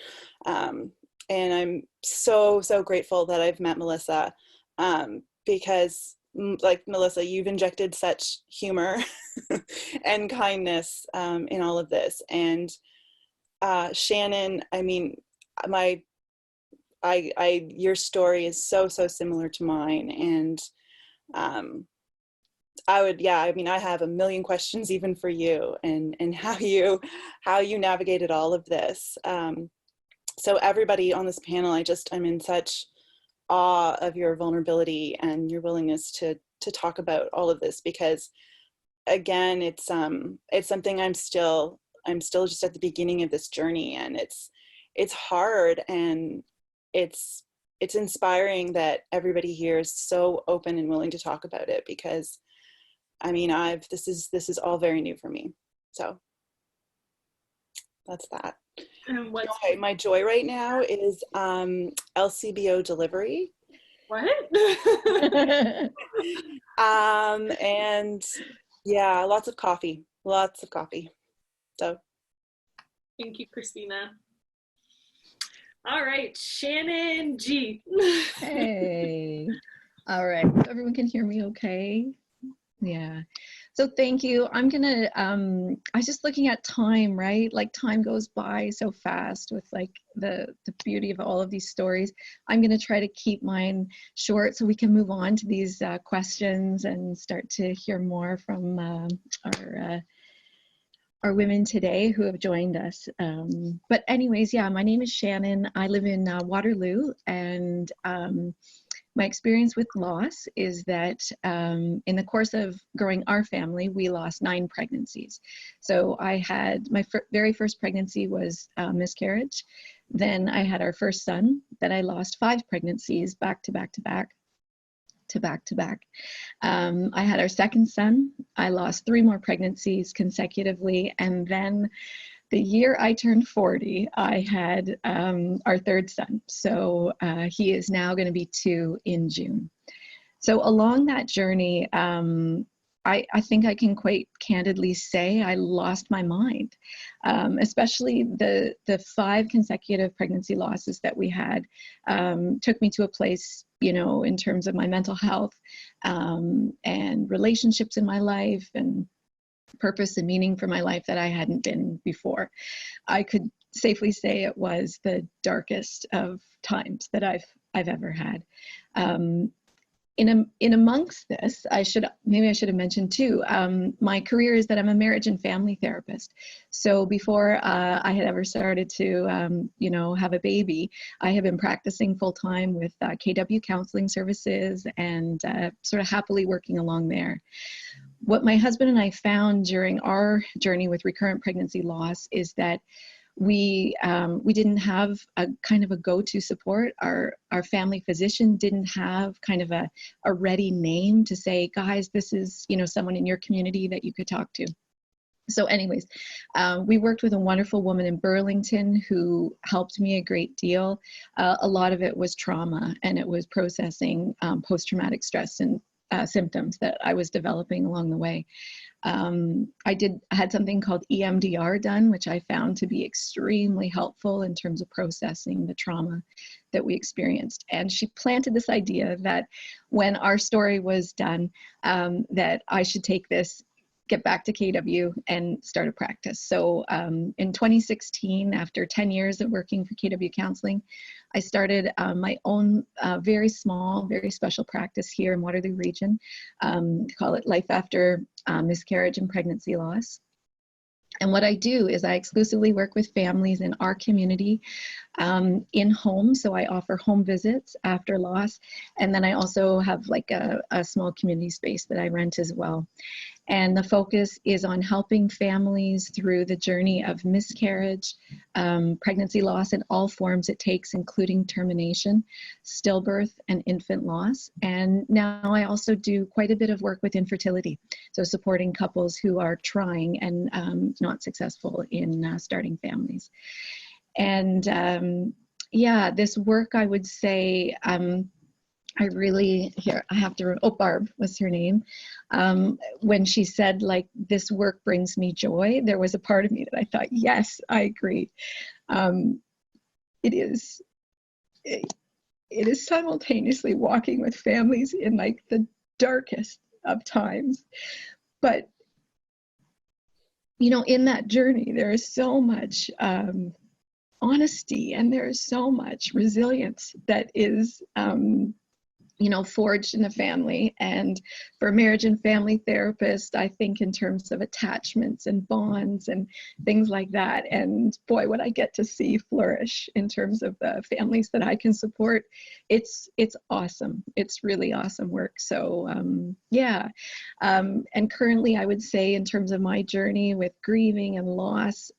And I'm so, so grateful that I've met Melissa, because, like Melissa, you've injected such humor and kindness in all of this. And Shannon, I mean, your story is so, so similar to mine. And I have a million questions even for you, and how you navigated all of this. So everybody on this panel, I'm in such awe of your vulnerability and your willingness to talk about all of this, because again, it's something I'm still just at the beginning of this journey, and it's hard, and it's inspiring that everybody here is so open and willing to talk about it, because I mean, this is all very new for me. So that's that. My joy right now is LCBO delivery. What? And yeah, lots of coffee. So thank you, Christina. All right, Shannon G. Hey. All right, everyone can hear me okay? Yeah. So thank you. I'm gonna, I was just looking at time, right? Like time goes by so fast with like the beauty of all of these stories. I'm gonna try to keep mine short so we can move on to these questions and start to hear more from our women today who have joined us. But anyways, yeah, my name is Shannon. I live in Waterloo, and my experience with loss is that in the course of growing our family, we lost 9 pregnancies. So I had my very first pregnancy was miscarriage. Then I had our first son. Then I lost 5 pregnancies back to back to back. I had our second son. I lost 3 more pregnancies consecutively. And then the year I turned 40, I had our third son. So he is now going to be 2 in June. So along that journey, I think I can quite candidly say I lost my mind, especially the 5 consecutive pregnancy losses that we had took me to a place, you know, in terms of my mental health and relationships in my life and purpose and meaning for my life that I hadn't been before. I could safely say it was the darkest of times that I've ever had. In amongst this, maybe I should have mentioned too, my career is that I'm a marriage and family therapist. So before I had ever started to, you know, have a baby, I have been practicing full time with KW Counseling Services and sort of happily working along there. What my husband and I found during our journey with recurrent pregnancy loss is that we didn't have a kind of a go-to support. Our family physician didn't have kind of a ready name to say, guys, this is, you know, someone in your community that you could talk to. So anyways, we worked with a wonderful woman in Burlington who helped me a great deal. A lot of it was trauma, and it was processing post-traumatic stress and symptoms that I was developing along the way. I had something called EMDR done, which I found to be extremely helpful in terms of processing the trauma that we experienced. And she planted this idea that when our story was done, that I should take this, get back to KW and start a practice. So in 2016, after 10 years of working for KW Counseling, I started my own very small, very special practice here in Waterloo region. Call it Life After Miscarriage and Pregnancy Loss. And what I do is I exclusively work with families in our community in home. So I offer home visits after loss. And then I also have like a small community space that I rent as well. And the focus is on helping families through the journey of miscarriage, pregnancy loss in all forms it takes, including termination, stillbirth, and infant loss. And now I also do quite a bit of work with infertility. So supporting couples who are trying and not successful in starting families. And yeah, this work, I would say, I have to, Barb was her name. When she said, like, this work brings me joy, there was a part of me that I thought, yes, I agree. It is simultaneously walking with families in like the darkest of times. But, you know, in that journey, there is so much honesty, and there is so much resilience that is you know, forged in the family. And for a marriage and family therapist, I think in terms of attachments and bonds and things like that. And boy, what I get to see flourish in terms of the families that I can support. It's awesome. It's really awesome work. So yeah. And currently I would say in terms of my journey with grieving and loss,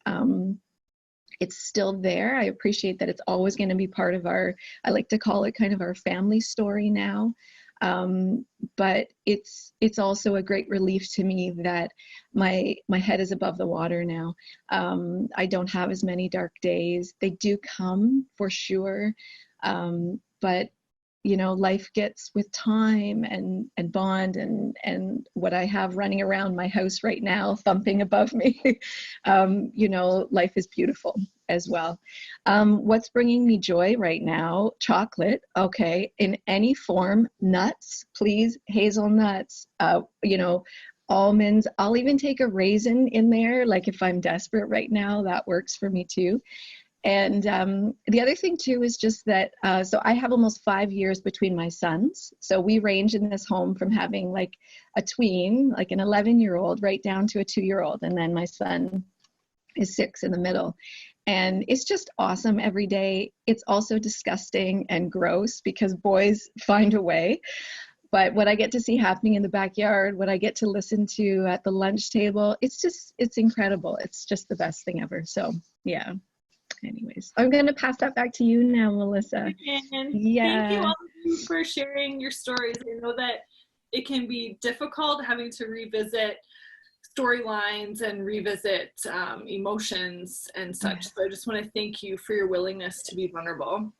it's still there. I appreciate that it's always going to be part of our, I like to call it kind of our family story now. But it's also a great relief to me that my head is above the water now. I don't have as many dark days. They do come for sure. But you know, life gets with time and bond and what I have running around my house right now, thumping above me, you know, life is beautiful as well. What's bringing me joy right now? Chocolate, okay, in any form. Nuts, please, hazelnuts, you know, almonds. I'll even take a raisin in there, like if I'm desperate right now, that works for me too. And the other thing too is just that, so I have almost 5 years between my sons. So we range in this home from having like a tween, like an 11-year-old, right down to a 2-year-old. And then my son is 6 in the middle. And it's just awesome every day. It's also disgusting and gross because boys find a way. But what I get to see happening in the backyard, what I get to listen to at the lunch table, it's incredible. It's just the best thing ever. So yeah. Anyways, I'm going to pass that back to you now, Melissa. Yeah. Thank you all of you for sharing your stories. I know that it can be difficult having to revisit storylines and revisit emotions and such. So I just want to thank you for your willingness to be vulnerable.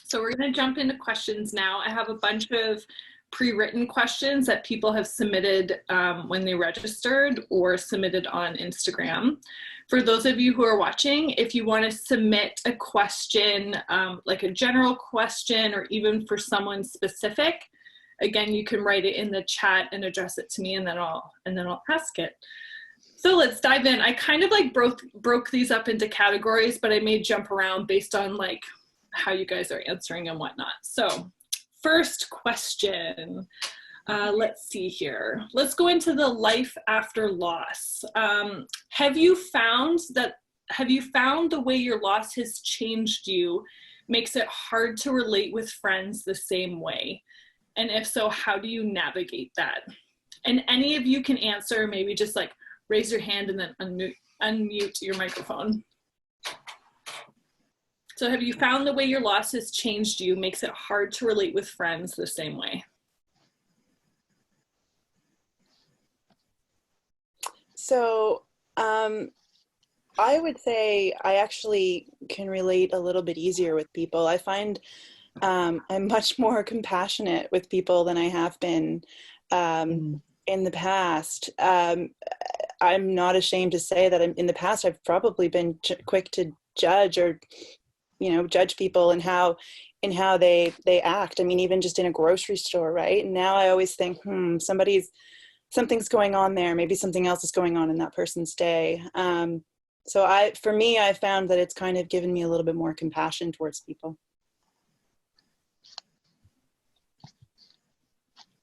So we're going to jump into questions now. I have a bunch of pre-written questions that people have submitted when they registered or submitted on Instagram. For those of you who are watching, if you want to submit a question, like a general question or even for someone specific, again, you can write it in the chat and address it to me, and then I'll ask it. So let's dive in. I kind of like broke these up into categories, but I may jump around based on like how you guys are answering and whatnot. So first question, let's see here. Let's go into the life after loss. Have you found the way your loss has changed you makes it hard to relate with friends the same way? And if so, how do you navigate that? And any of you can answer, maybe just like raise your hand and then unmute your microphone. So have you found the way your loss has changed you makes it hard to relate with friends the same way? So I would say I actually can relate a little bit easier with people. I find I'm much more compassionate with people than I have been in the past. I'm not ashamed to say that in the past I've probably been quick to judge or, you know, judge people and how they act. I mean, even just in a grocery store, right? And now I always think, something's going on there. Maybe something else is going on in that person's day. So for me, I found that it's kind of given me a little bit more compassion towards people.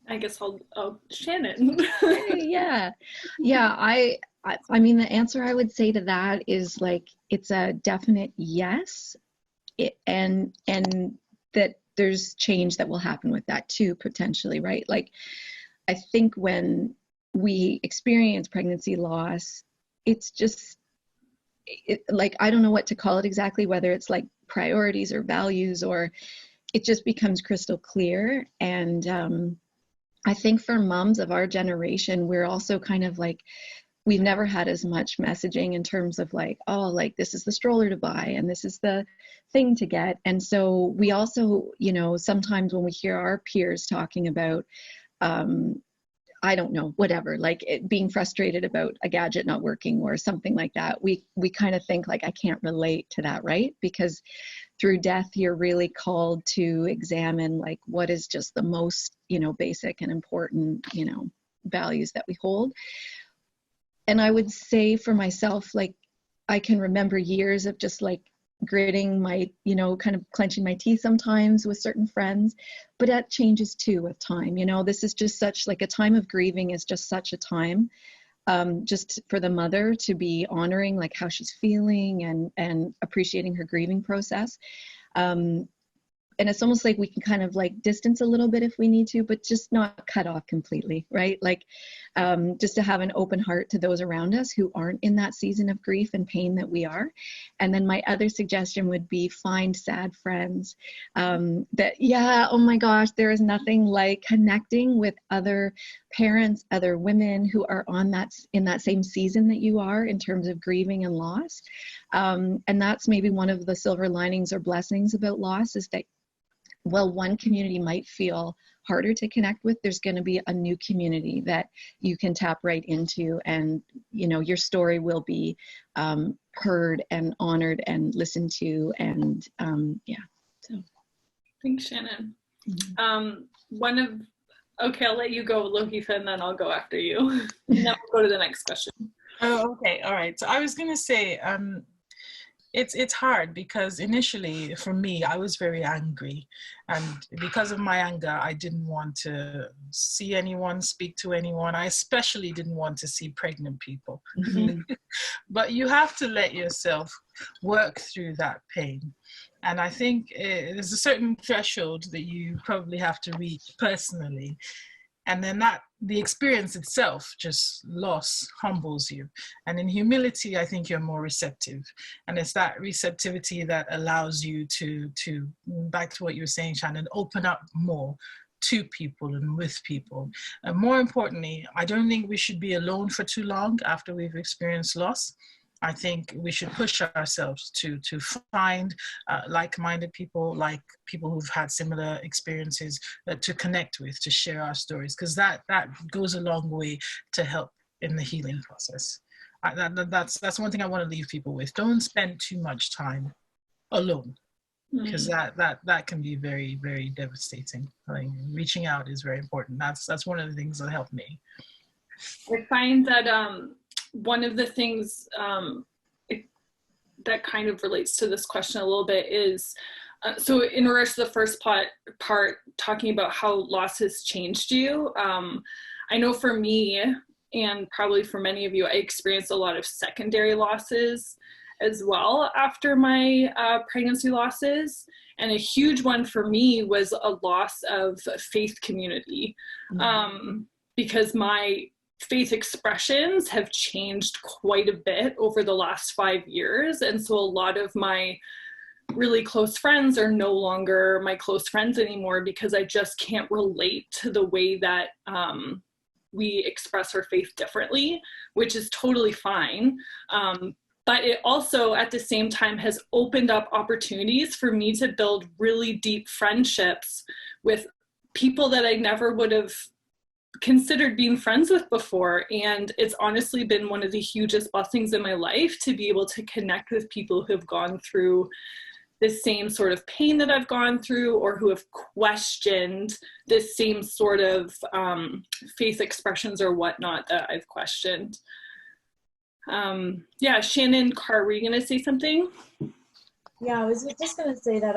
I guess I'll Shannon. Yeah. I mean, the answer I would say to that is like, it's a definite yes. And that there's change that will happen with that too, potentially, right? Like, I think when we experience pregnancy loss, it's just like, I don't know what to call it exactly, whether it's like priorities or values, or it just becomes crystal clear. And I think for moms of our generation, we're also kind of like, we've never had as much messaging in terms of like, oh, like this is the stroller to buy and this is the thing to get. And so we also, you know, sometimes when we hear our peers talking about, I don't know, whatever, like being frustrated about a gadget not working or something like that, we kind of think like, I can't relate to that, right? Because through death, you're really called to examine like what is just the most, you know, basic and important, you know, values that we hold. And I would say for myself, like I can remember years of just like gritting my, you know, kind of clenching my teeth sometimes with certain friends, but that changes too with time. You know, this is just such like a time of grieving is just such a time, just for the mother to be honoring like how she's feeling and appreciating her grieving process. And it's almost like we can kind of like distance a little bit if we need to, but just not cut off completely, right? Like just to have an open heart to those around us who aren't in that season of grief and pain that we are. And then my other suggestion would be find sad friends. Yeah, oh my gosh, there is nothing like connecting with other parents, other women who are in that same season that you are in terms of grieving and loss. And that's maybe one of the silver linings or blessings about loss is that, well, one community might feel harder to connect with, there's going to be a new community that you can tap right into, and you know your story will be heard and honored and listened to, and yeah. So thanks, Shannon. Mm-hmm. Okay, I'll let you go, Lohifa, and then I'll go after you. And then we'll go to the next question. Oh, okay, all right. So I was gonna say, it's hard because initially for me, I was very angry, and because of my anger, I didn't want to see anyone, speak to anyone. I especially didn't want to see pregnant people. Mm-hmm. But you have to let yourself work through that pain. And I think there's a certain threshold that you probably have to reach personally. And then the experience itself, just loss, humbles you. And in humility, I think you're more receptive. And it's that receptivity that allows you to back to what you were saying, Shannon, open up more to people and with people. And more importantly, I don't think we should be alone for too long after we've experienced loss. I think we should push ourselves to find like-minded people, like people who've had similar experiences to connect with, to share our stories, because that goes a long way to help in the healing process. That's one thing I want to leave people with. Don't spend too much time alone, because that can be very, very devastating. Like, reaching out is very important. That's one of the things that helped me. I find that one of the things that kind of relates to this question a little bit is, so in regards to the first part talking about how loss has changed you, I know for me, and probably for many of you, I experienced a lot of secondary losses as well after my pregnancy losses. And a huge one for me was a loss of faith community, because my faith expressions have changed quite a bit over the last 5 years. And so a lot of my really close friends are no longer my close friends anymore, because I just can't relate to the way that we express our faith differently, which is totally fine. But it also at the same time has opened up opportunities for me to build really deep friendships with people that I never would have considered being friends with before. And it's honestly been one of the hugest blessings in my life to be able to connect with people who have gone through the same sort of pain that I've gone through, or who have questioned the same sort of faith expressions or whatnot that I've questioned. Yeah, Shannon Carr, were you going to say something? Yeah, I was just going to say that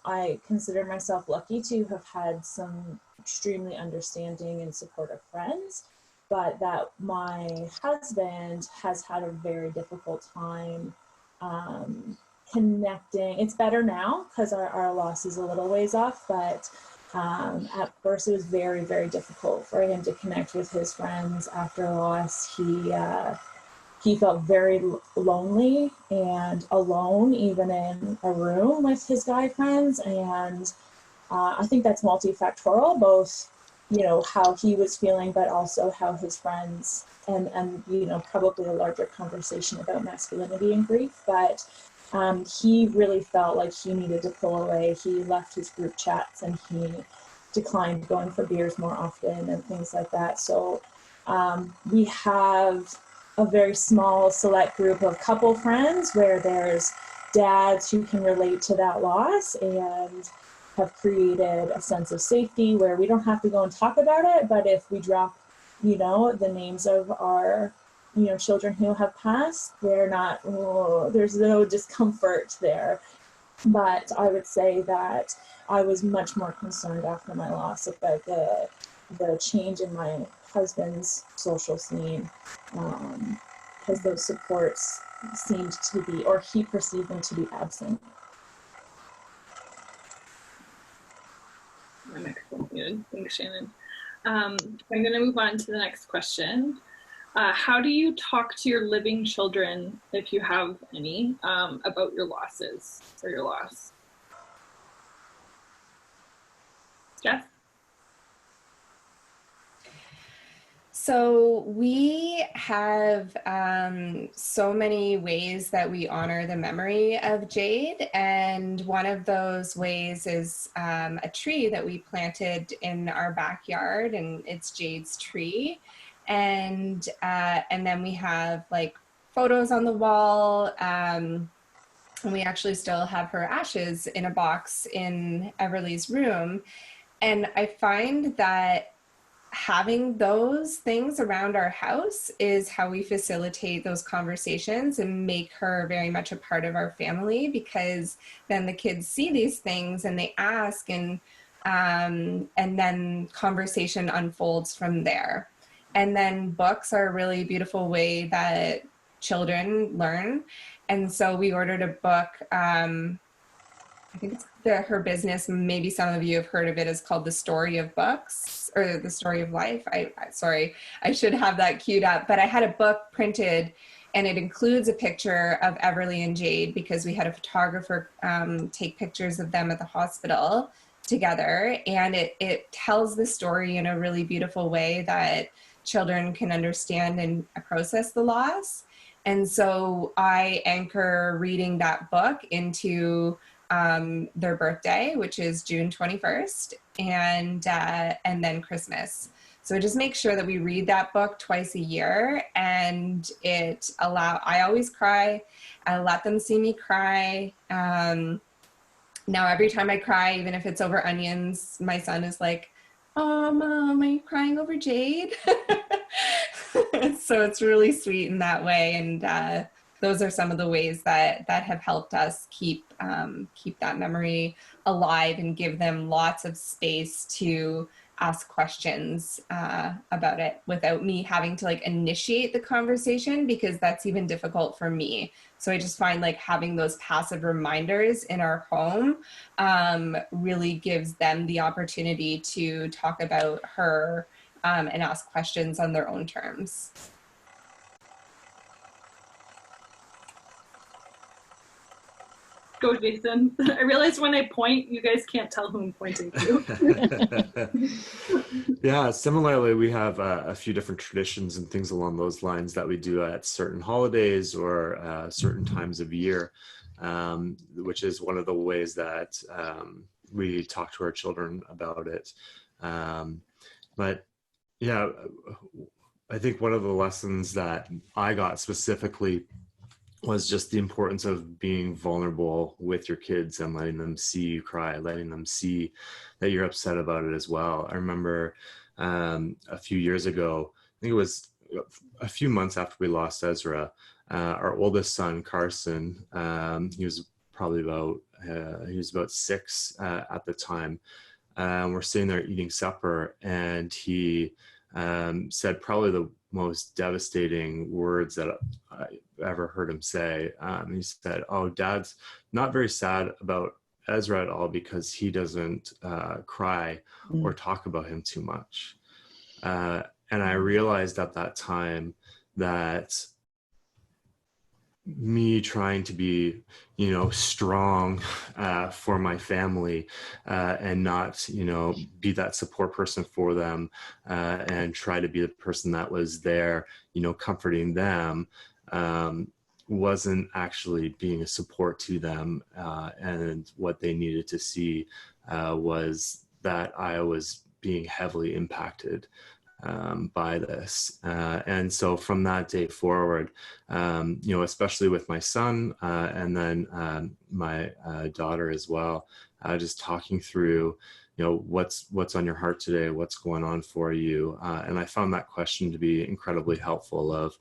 I consider myself lucky to have had some extremely understanding and supportive friends, but that my husband has had a very difficult time connecting. It's better now because our loss is a little ways off, but at first it was very, very difficult for him to connect with his friends after loss. He felt very lonely and alone, even in a room with his guy friends. And I think that's multifactorial, both, you know, how he was feeling, but also how his friends, and you know, probably a larger conversation about masculinity and grief. But he really felt like he needed to pull away. He left his group chats and he declined going for beers more often and things like that. So we have a very small select group of couple friends where there's dads who can relate to that loss and have created a sense of safety where we don't have to go and talk about it, but if we drop, you know, the names of our children who have passed, they're not, there's no discomfort there. But I would say that I was much more concerned after my loss about the change in my husband's social scene, because those supports seemed to be, or he perceived them to be absent. My microphone's muted. Thanks, Shannon. I'm going to move on to the next question. How do you talk to your living children, if you have any, about your losses or your loss? Jeff? So we have so many ways that we honor the memory of Jade, and one of those ways is a tree that we planted in our backyard, and it's Jade's tree. And then we have like photos on the wall, and we actually still have her ashes in a box in Everly's room. And I find that having those things around our house is how we facilitate those conversations and make her very much a part of our family, because then the kids see these things and they ask, and then conversation unfolds from there. And then books are a really beautiful way that children learn. And so we ordered a book, I think it's her business, maybe some of you have heard of it, is called The Story of Books, or The Story of Life. Sorry, I should have that queued up, but I had a book printed and it includes a picture of Everly and Jade, because we had a photographer take pictures of them at the hospital together. And it tells the story in a really beautiful way that children can understand and process the loss. And so I anchor reading that book into their birthday, which is June 21st, and then Christmas. So just make sure that we read that book twice a year, and I always cry. I let them see me cry. Now every time I cry, even if it's over onions, my son is like, "Oh, Mom, are you crying over Jade?" So it's really sweet in that way. And those are some of the ways that have helped us keep that memory alive and give them lots of space to ask questions about it without me having to like initiate the conversation, because that's even difficult for me. So I just find like having those passive reminders in our home really gives them the opportunity to talk about her and ask questions on their own terms. Go, Jason. I realize when I point, you guys can't tell who I'm pointing to. Yeah, similarly, we have a few different traditions and things along those lines that we do at certain holidays or certain times of year, which is one of the ways that we talk to our children about it. But yeah, I think one of the lessons that I got specifically was just the importance of being vulnerable with your kids and letting them see you cry, letting them see that you're upset about it as well. I remember a few years ago, I think it was a few months after we lost Ezra, our oldest son, Carson, he was probably about 6 at the time. We're sitting there eating supper, and he said probably the most devastating words that I ever heard him say. He said, "Oh, Dad's not very sad about Ezra at all because he doesn't cry or talk about him too much." And I realized at that time that me trying to be, strong for my family and not, be that support person for them and try to be the person that was there, comforting them, wasn't actually being a support to them. And what they needed to see was that I was being heavily impacted by this. And so from that day forward, especially with my son and then my daughter as well, just talking through, what's on your heart today, what's going on for you. And I found that question to be incredibly helpful of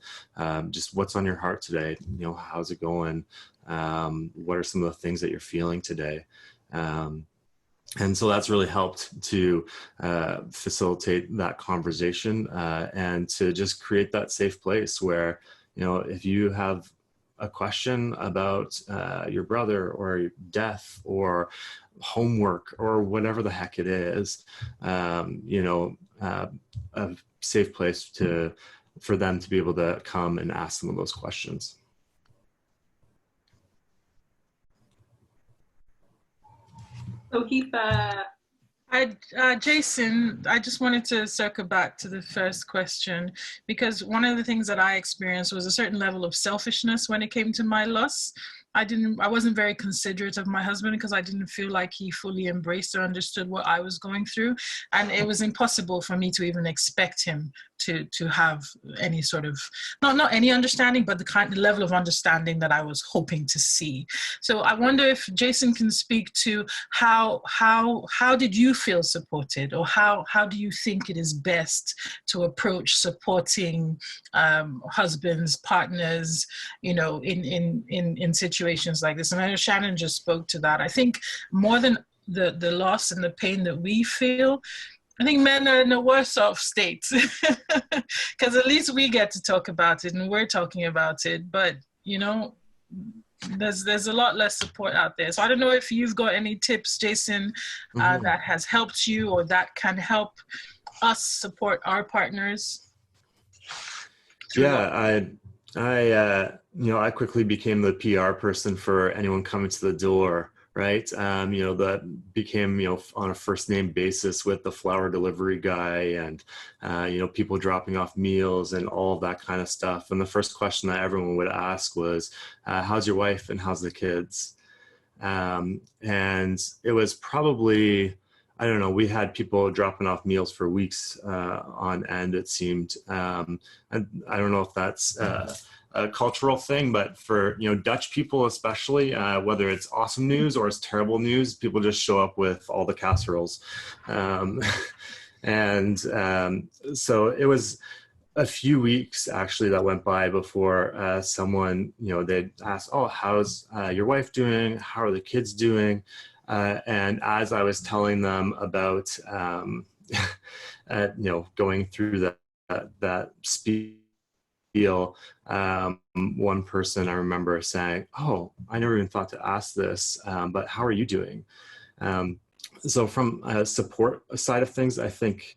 just what's on your heart today, how's it going? What are some of the things that you're feeling today? And so that's really helped to facilitate that conversation and to just create that safe place where, if you have a question about your brother or death or homework or whatever the heck it is, a safe place for them to be able to come and ask some of those questions. So Heath, Jason, I just wanted to circle back to the first question, because one of the things that I experienced was a certain level of selfishness when it came to my loss. I wasn't very considerate of my husband because I didn't feel like he fully embraced or understood what I was going through. And it was impossible for me to even expect him to have any sort of, not any understanding, but the level of understanding that I was hoping to see. So I wonder if Jason can speak to how did you feel supported, or how do you think it is best to approach supporting husbands, partners, in situations like this? And I know Shannon just spoke to that. I think more than the loss and the pain that we feel, I think men are in a worse off state because at least we get to talk about it and we're talking about it. But, there's a lot less support out there. So I don't know if you've got any tips, Jason, that has helped you or that can help us support our partners. Yeah, I quickly became the PR person for anyone coming to the door. Right. That became, on a first name basis with the flower delivery guy and, people dropping off meals and all of that kind of stuff. And the first question that everyone would ask was, how's your wife and how's the kids? And it was probably, I don't know, we had people dropping off meals for weeks on end, it seemed. And I don't know if that's a cultural thing, but for Dutch people especially, whether it's awesome news or it's terrible news, people just show up with all the casseroles. So it was a few weeks actually that went by before someone, they'd ask, oh, how's your wife doing? How are the kids doing? And as I was telling them about going through that speech, one person I remember saying, oh, I never even thought to ask this, but how are you doing? So from a support side of things, I think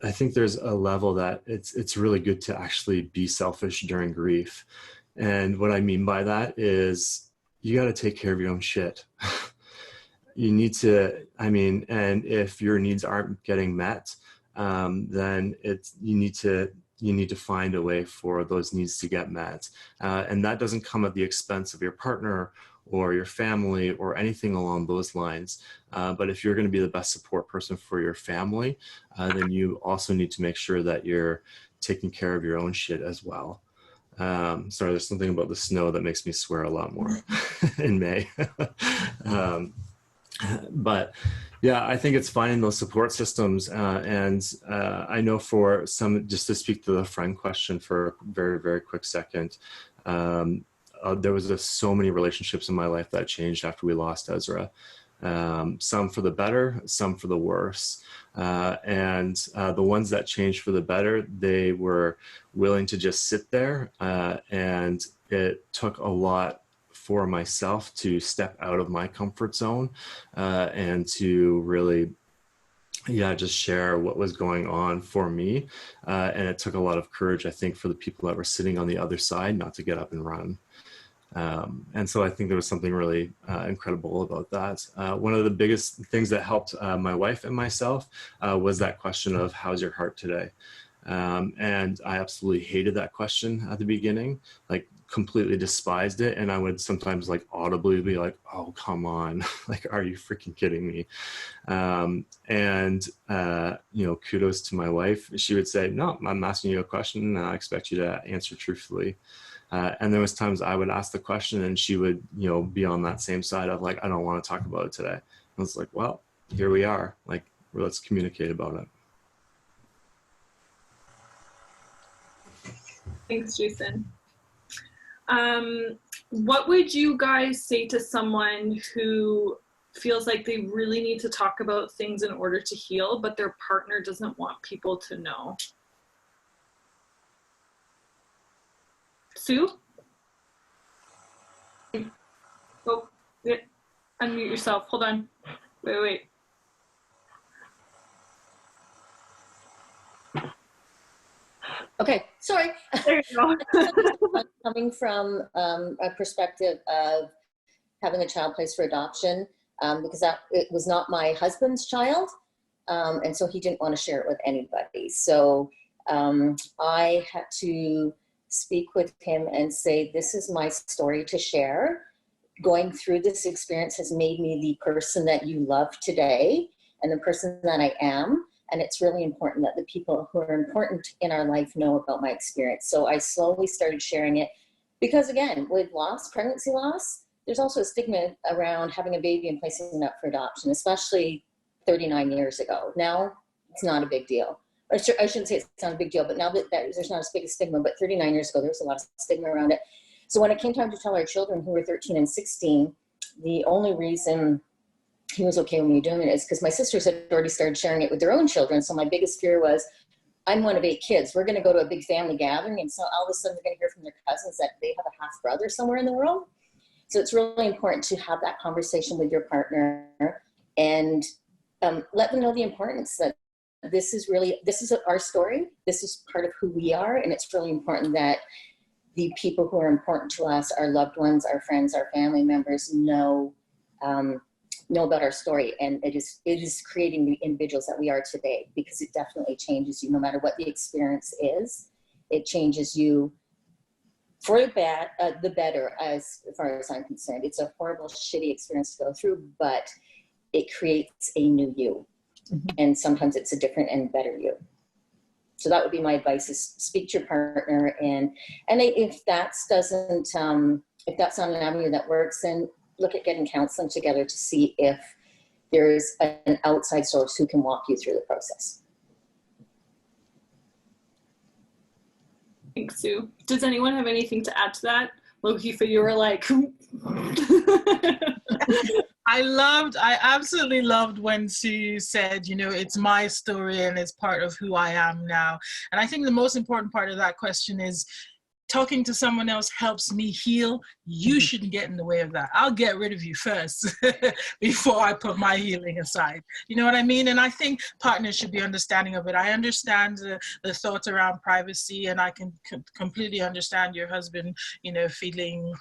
there's a level that it's really good to actually be selfish during grief. And what I mean by that is you got to take care of your own shit. You need to, and if your needs aren't getting met, then you need to find a way for those needs to get met. And that doesn't come at the expense of your partner or your family or anything along those lines. But if you're going to be the best support person for your family, then you also need to make sure that you're taking care of your own shit as well. Sorry, there's something about the snow that makes me swear a lot more in May. But yeah, I think it's finding those support systems. And I know for some, just to speak to the friend question for a very, very quick second, there was so many relationships in my life that changed after we lost Ezra. Some for the better, some for the worse. And the ones that changed for the better, they were willing to just sit there. And it took a lot for myself to step out of my comfort zone and to really, just share what was going on for me. And it took a lot of courage, I think, for the people that were sitting on the other side not to get up and run. And so I think there was something really incredible about that. One of the biggest things that helped my wife and myself was that question of how's your heart today? And I absolutely hated that question at the beginning, like completely despised it. And I would sometimes like audibly be like, oh, come on. Like, are you freaking kidding me? Kudos to my wife. She would say, no, I'm asking you a question and I expect you to answer truthfully. And there was times I would ask the question and she would, be on that same side of like, I don't want to talk about it today. I was like, well, here we are. Like, let's communicate about it. Thanks, Jason. What would you guys say to someone who feels like they really need to talk about things in order to heal, but their partner doesn't want people to know? Sue? Oh, yeah. Unmute yourself. Hold on. Wait. Okay, sorry. There you go. Coming from a perspective of having a child placed for adoption, because it was not my husband's child, and so he didn't want to share it with anybody. So I had to speak with him and say, this is my story to share. Going through this experience has made me the person that you love today and the person that I am. And it's really important that the people who are important in our life know about my experience. So I slowly started sharing it because, again, with loss, pregnancy loss, there's also a stigma around having a baby and placing it up for adoption, especially 39 years ago. Now it's not a big deal. Or I shouldn't say it's not a big deal, but now that there's not as big a stigma, but 39 years ago, there was a lot of stigma around it. So when it came time to tell our children who were 13 and 16, the only reason he was okay with me doing it is because my sisters had already started sharing it with their own children. So my biggest fear was, I'm one of 8 kids. We're going to go to a big family gathering, and so all of a sudden they're going to hear from their cousins that they have a half brother somewhere in the world. So it's really important to have that conversation with your partner and let them know the importance that this is our story. This is part of who we are, and it's really important that the people who are important to us, our loved ones, our friends, our family members, know about our story. And it is creating the individuals that we are today, because it definitely changes you no matter what the experience is. It changes you for the better, as far as I'm concerned. It's a horrible, shitty experience to go through, but it creates a new you. Mm-hmm. And sometimes it's a different and better you. So that would be my advice: is speak to your partner, and if that's not an avenue that works, then look at getting counseling together to see if there is an outside source who can walk you through the process. Thanks, Sue. Does anyone have anything to add to that? Lokifa, you were like... I absolutely loved when Sue said, it's my story and it's part of who I am now. And I think the most important part of that question is, talking to someone else helps me heal. You shouldn't get in the way of that. I'll get rid of you first before I put my healing aside. You know what I mean? And I think partners should be understanding of it. I understand the thoughts around privacy, and I can completely understand your husband, feeling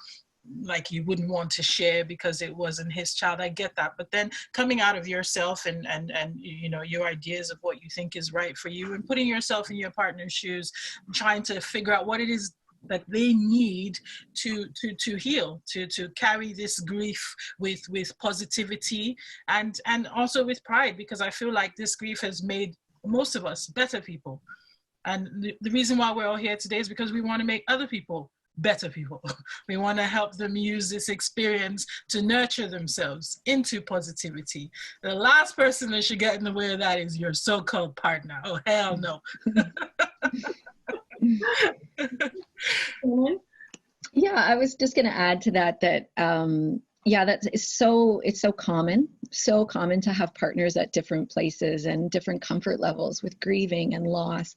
like you wouldn't want to share because it wasn't his child. I get that. But then coming out of yourself and your ideas of what you think is right for you, and putting yourself in your partner's shoes, trying to figure out what it is that they need to heal, to carry this grief with positivity and also with pride, because I feel like this grief has made most of us better people. And the reason why we're all here today is because we want to make other people better people. We want to help them use this experience to nurture themselves into positivity. The last person that should get in the way of that is your so-called partner. Oh, hell no. Yeah, I was just going to add to that it's so common to have partners at different places and different comfort levels with grieving and loss.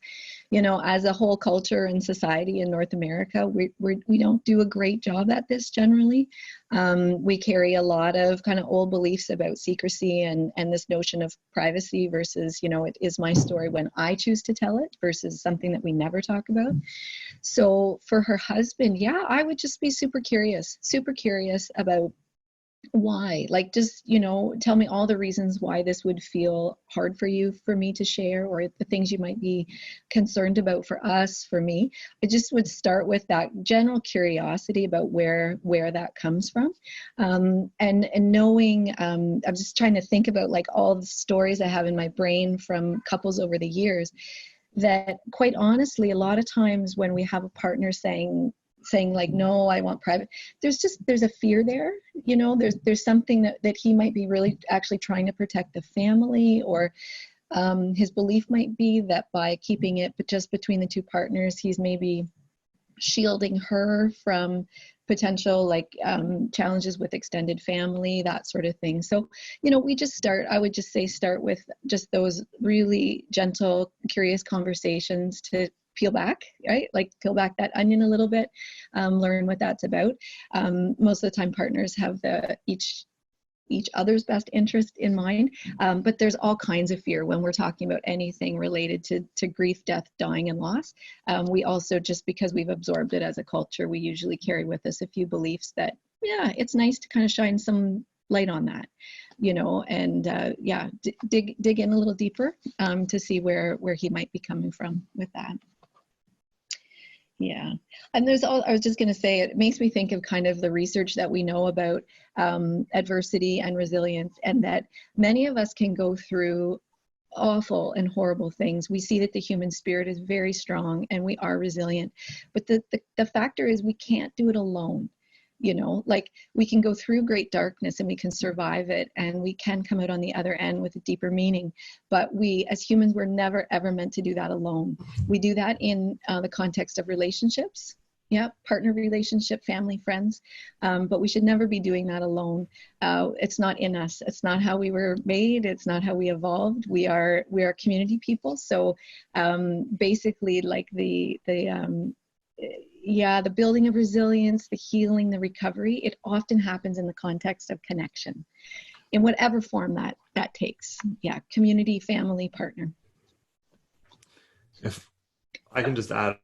As a whole culture and society in North America, we don't do a great job at this generally. We carry a lot of kind of old beliefs about secrecy and this notion of privacy versus, it is my story when I choose to tell it, versus something that we never talk about. So for her husband, I would just be super curious about why. Like, just, tell me all the reasons why this would feel hard for me to share, or the things you might be concerned about for us, for me. I just would start with that general curiosity about where that comes from. And knowing, I'm just trying to think about like all the stories I have in my brain from couples over the years, that quite honestly, a lot of times when we have a partner saying, saying like, no, I want private. There's a fear there, you know, there's something that he might be really actually trying to protect the family, or his belief might be that by keeping it but just between the two partners, he's maybe shielding her from potential like challenges with extended family, that sort of thing. So, you know, I would just say start with just those really gentle, curious conversations to peel back, right? Like peel back that onion a little bit, learn what that's about. Most of the time partners have each other's best interest in mind, but there's all kinds of fear when we're talking about anything related to grief, death, dying, and loss. We also, just because we've absorbed it as a culture, we usually carry with us a few beliefs that, yeah, it's nice to kind of shine some light on that, you know, and yeah, dig in a little deeper to see where he might be coming from with that. Yeah, and I was just going to say, it makes me think of kind of the research that we know about adversity and resilience, and that many of us can go through awful and horrible things. We see that the human spirit is very strong and we are resilient, but the factor is we can't do it alone. You know, like we can go through great darkness and we can survive it, and we can come out on the other end with a deeper meaning. But we, as humans, we're never ever meant to do that alone. We do that in the context of relationships, yeah, partner relationship, family, friends. But we should never be doing that alone. It's not in us. It's not how we were made. It's not how we evolved. We are community people. So basically, like the building of resilience, the healing, the recovery, it often happens in the context of connection, in whatever form that takes. Yeah, community, family, partner. If I can just add.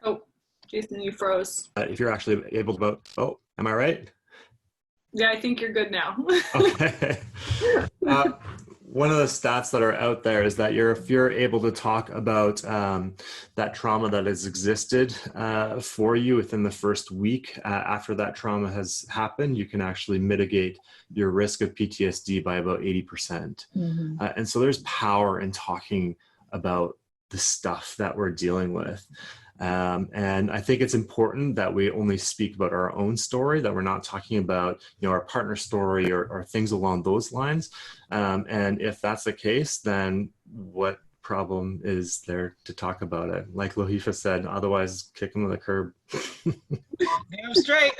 Oh, Jason, you froze. If you're actually able to vote. Oh, am I right? Yeah, I think you're good now. Okay. One of the stats that are out there is that if you're able to talk about that trauma that has existed for you within the first week after that trauma has happened, you can actually mitigate your risk of PTSD by about 80%. Mm-hmm. And so there's power in talking about the stuff that we're dealing with. And I think it's important that we only speak about our own story, that we're not talking about, you know, our partner's story or things along those lines. And if that's the case, then what problem is there to talk about it? Like Lohifa said, otherwise kick them to the curb. Damn straight.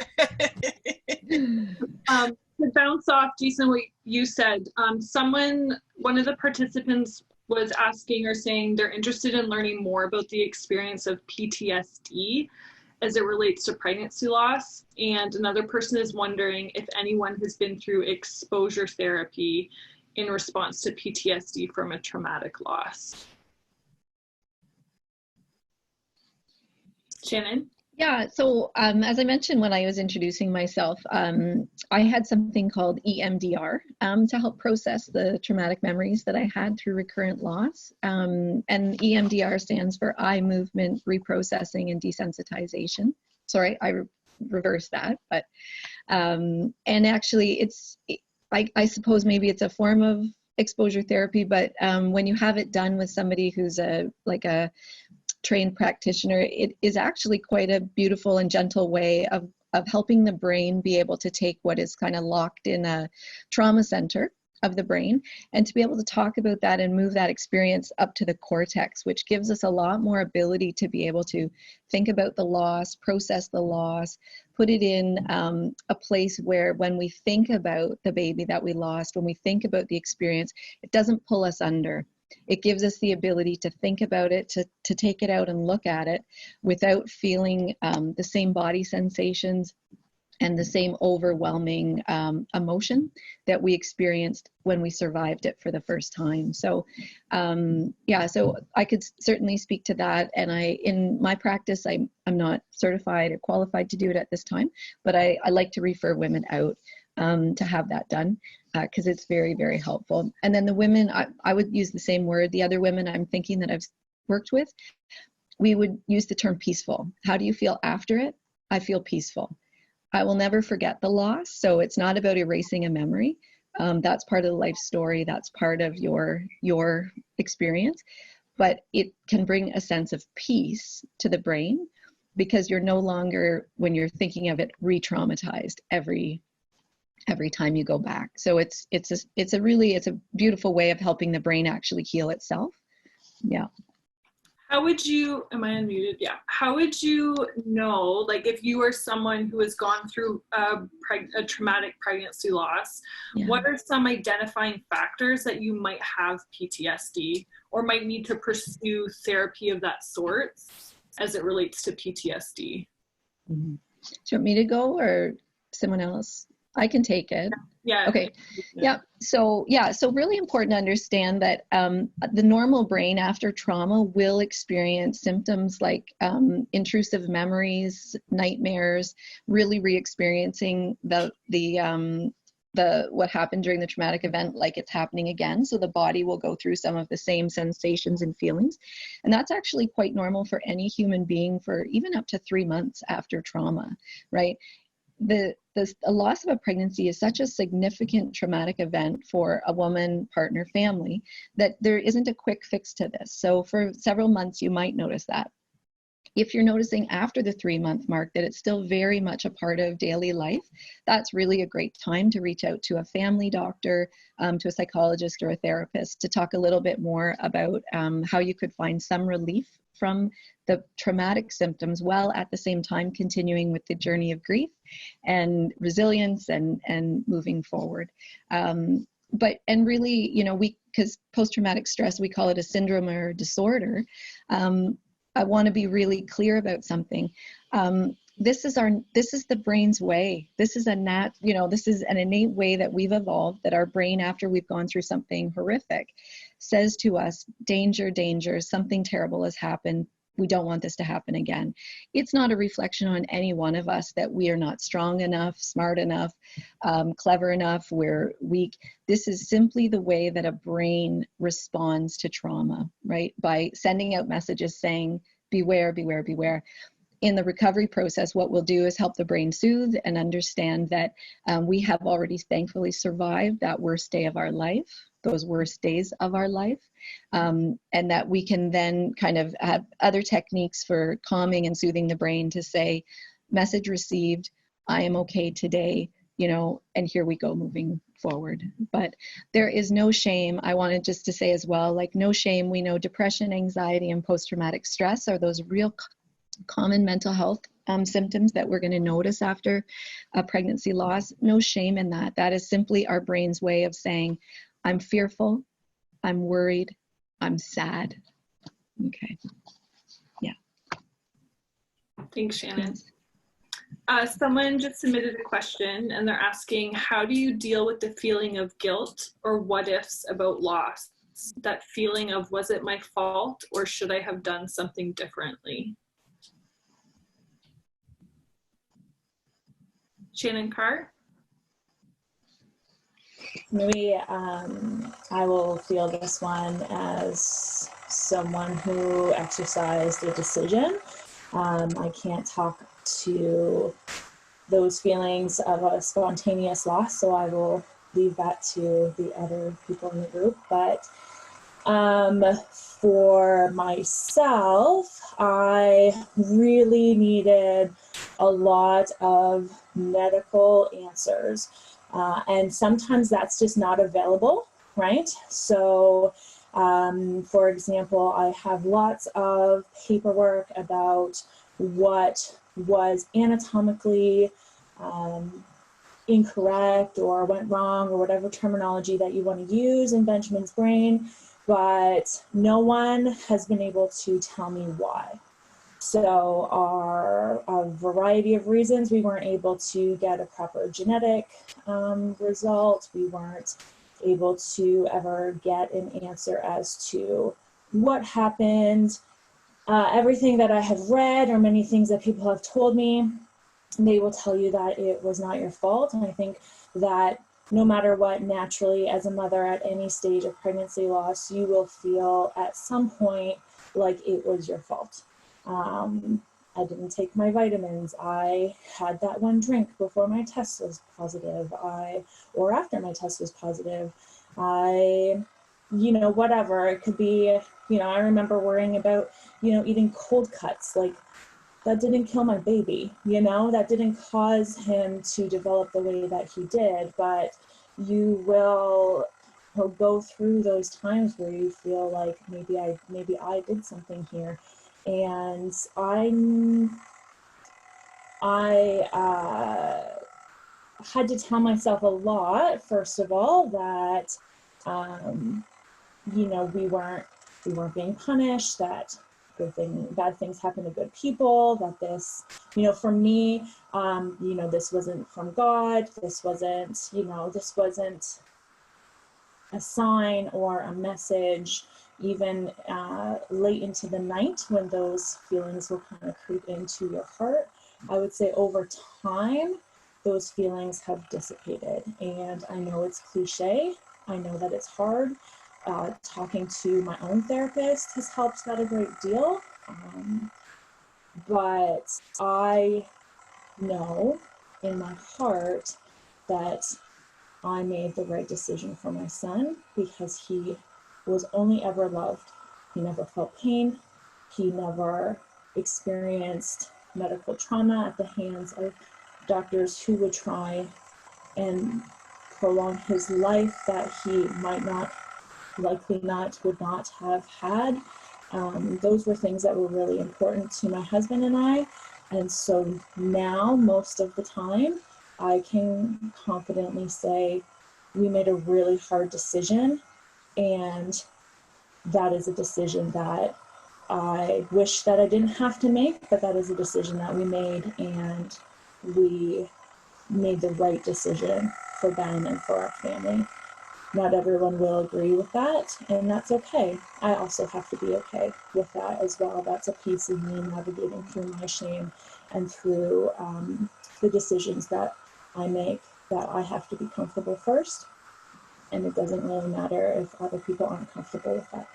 To bounce off, Jason, what you said, one of the participants was asking or saying they're interested in learning more about the experience of PTSD as it relates to pregnancy loss. And another person is wondering if anyone has been through exposure therapy in response to PTSD from a traumatic loss. Shannon? Yeah, so as I mentioned when I was introducing myself, I had something called EMDR to help process the traumatic memories that I had through recurrent loss. And EMDR stands for eye movement reprocessing and desensitization. Sorry, I reversed that. But and actually, I suppose maybe it's a form of exposure therapy, but when you have it done with somebody who's a trained practitioner, it is actually quite a beautiful and gentle way of helping the brain be able to take what is kind of locked in a trauma center of the brain and to be able to talk about that and move that experience up to the cortex, which gives us a lot more ability to be able to think about the loss, process the loss, put it in a place where when we think about the baby that we lost, when we think about the experience, it doesn't pull us under. It gives us the ability to think about it, to take it out and look at it without feeling the same body sensations and the same overwhelming emotion that we experienced when we survived it for the first time. So yeah, so I could certainly speak to that. And in my practice, I'm not certified or qualified to do it at this time, but I like to refer women out to have that done because it's very, very helpful. And then the women, I would use the same word. The other women I'm thinking that I've worked with, we would use the term peaceful. How do you feel after it? I feel peaceful. I will never forget the loss. So it's not about erasing a memory. That's part of the life story. That's part of your experience. but it can bring a sense of peace to the brain because you're no longer, when you're thinking of it, re-traumatized every time you go back. So it's a beautiful way of helping the brain actually heal itself. Yeah. How would you, am I unmuted? Yeah. How would you know, like if you are someone who has gone through a traumatic pregnancy loss, Yeah. what are some identifying factors that you might have PTSD or might need to pursue therapy of that sort as it relates to PTSD? Mm-hmm. Do you want me to go or someone else? I can take it. Yeah. Okay. Yeah. So really important to understand that the normal brain after trauma will experience symptoms like intrusive memories, nightmares, really re-experiencing the what happened during the traumatic event like it's happening again. So the body will go through some of the same sensations and feelings. And that's actually quite normal for any human being for even up to 3 months after trauma, right? The loss of a pregnancy is such a significant traumatic event for a woman, partner, family, that there isn't a quick fix to this. So for several months, you might notice that. If you're noticing after the 3-month mark that it's still very much a part of daily life, that's really a great time to reach out to a family doctor, to a psychologist or a therapist to talk a little bit more about how you could find some relief from the traumatic symptoms while at the same time continuing with the journey of grief and resilience and moving forward. But really, because post-traumatic stress, we call it a syndrome or disorder. I want to be really clear about something. This is the brain's way. This is this is an innate way that we've evolved, that our brain, after we've gone through something horrific, says to us, danger, danger, something terrible has happened. We don't want this to happen again. It's not a reflection on any one of us that we are not strong enough, smart enough, clever enough, we're weak. This is simply the way that a brain responds to trauma, right? By sending out messages saying, beware, beware, beware. In the recovery process, what we'll do is help the brain soothe and understand that we have already thankfully survived that worst day of our life, those worst days of our life, and that we can then kind of have other techniques for calming and soothing the brain to say, message received, I am okay today, and here we go moving forward. But there is no shame. I wanted just to say as well, like no shame. We know depression, anxiety, and post-traumatic stress are those real common mental health symptoms that we're going to notice after a pregnancy loss. No shame in that. That is simply our brain's way of saying, I'm fearful, I'm worried, I'm sad. Okay. Yeah. Thanks, Shannon. Someone just submitted a question and they're asking, how do you deal with the feeling of guilt or what ifs about loss? That feeling of, was it my fault or should I have done something differently? Shannon Carr? Maybe I will feel this one as someone who exercised a decision. I can't talk to those feelings of a spontaneous loss, so I will leave that to the other people in the group. But for myself, I really needed a lot of medical answers. And sometimes that's just not available, right? So, for example, I have lots of paperwork about what was anatomically incorrect or went wrong or whatever terminology that you want to use in Benjamin's brain, but no one has been able to tell me why. So a variety of reasons, we weren't able to get a proper genetic result. We weren't able to ever get an answer as to what happened. Everything that I have read or many things that people have told me, they will tell you that it was not your fault. And I think that no matter what, naturally, as a mother at any stage of pregnancy loss, you will feel at some point like it was your fault. I didn't take my vitamins. I had that one drink before my test was positive. Or after my test was positive. I whatever. It could be, I remember worrying about, eating cold cuts. Like, that didn't kill my baby, that didn't cause him to develop the way that he did. But he'll go through those times where you feel like maybe I did something here. And I had to tell myself a lot, first of all, that, we weren't being punished, that bad things happen to good people, that this, for me, this wasn't from God, this wasn't a sign or a message, even late into the night when those feelings will kind of creep into your heart. I would say over time, those feelings have dissipated. And I know it's cliche. I know that it's hard. Talking to my own therapist has helped that a great deal. But I know in my heart that I made the right decision for my son, because he was only ever loved. He never felt pain. He never experienced medical trauma at the hands of doctors who would try and prolong his life that he would not have had. Those were things that were really important to my husband and I. And so now, most of the time, I can confidently say we made a really hard decision, and that is a decision that I wish that I didn't have to make, but that is a decision that we made, and we made the right decision for Ben and for our family. Not everyone will agree with that, and that's okay. I also have to be okay with that as well. That's a piece of me navigating through my shame and through the decisions that I make, that I have to be comfortable first. And it doesn't really matter if other people aren't comfortable with that.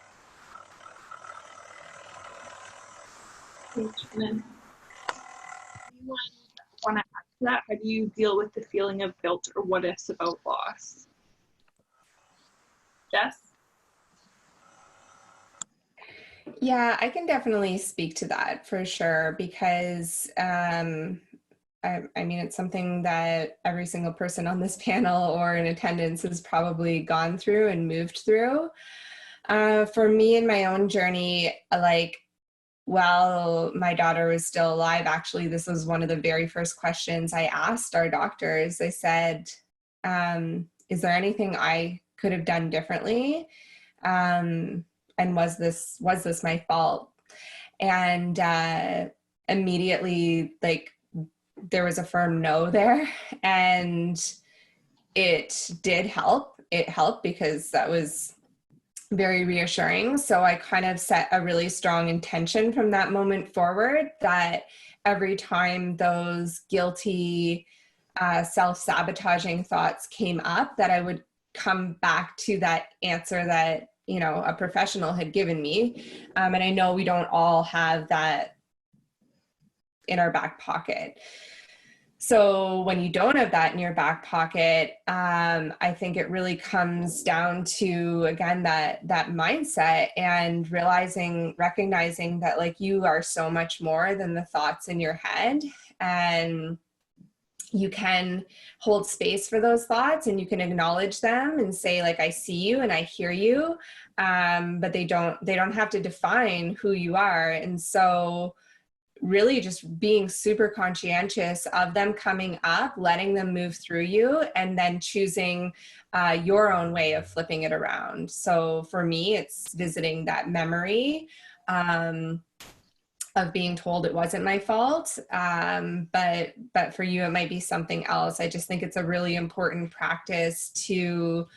Thanks, Shannon. Anyone want to add to that? How do you deal with the feeling of guilt or what ifs about loss? Jess? Yeah, I can definitely speak to that for sure, because I mean, it's something that every single person on this panel or in attendance has probably gone through and moved through. For me in my own journey, while my daughter was still alive, actually, this was one of the very first questions I asked our doctors. I said, is there anything I could have done differently? And was this my fault? And immediately, there was a firm no there, and it did help. It helped because that was very reassuring. So I kind of set a really strong intention from that moment forward, that every time those guilty, self-sabotaging thoughts came up, that I would come back to that answer that, a professional had given me. And I know we don't all have that in our back pocket. So when you don't have that in your back pocket, I think it really comes down to, again, that mindset, and recognizing that you are so much more than the thoughts in your head, and you can hold space for those thoughts, and you can acknowledge them and say, I see you and I hear you, but they don't have to define who you are. And so really just being super conscientious of them coming up, letting them move through you, and then choosing your own way of flipping it around. So for me, it's visiting that memory of being told it wasn't my fault. But for you, it might be something else. I just think it's a really important practice to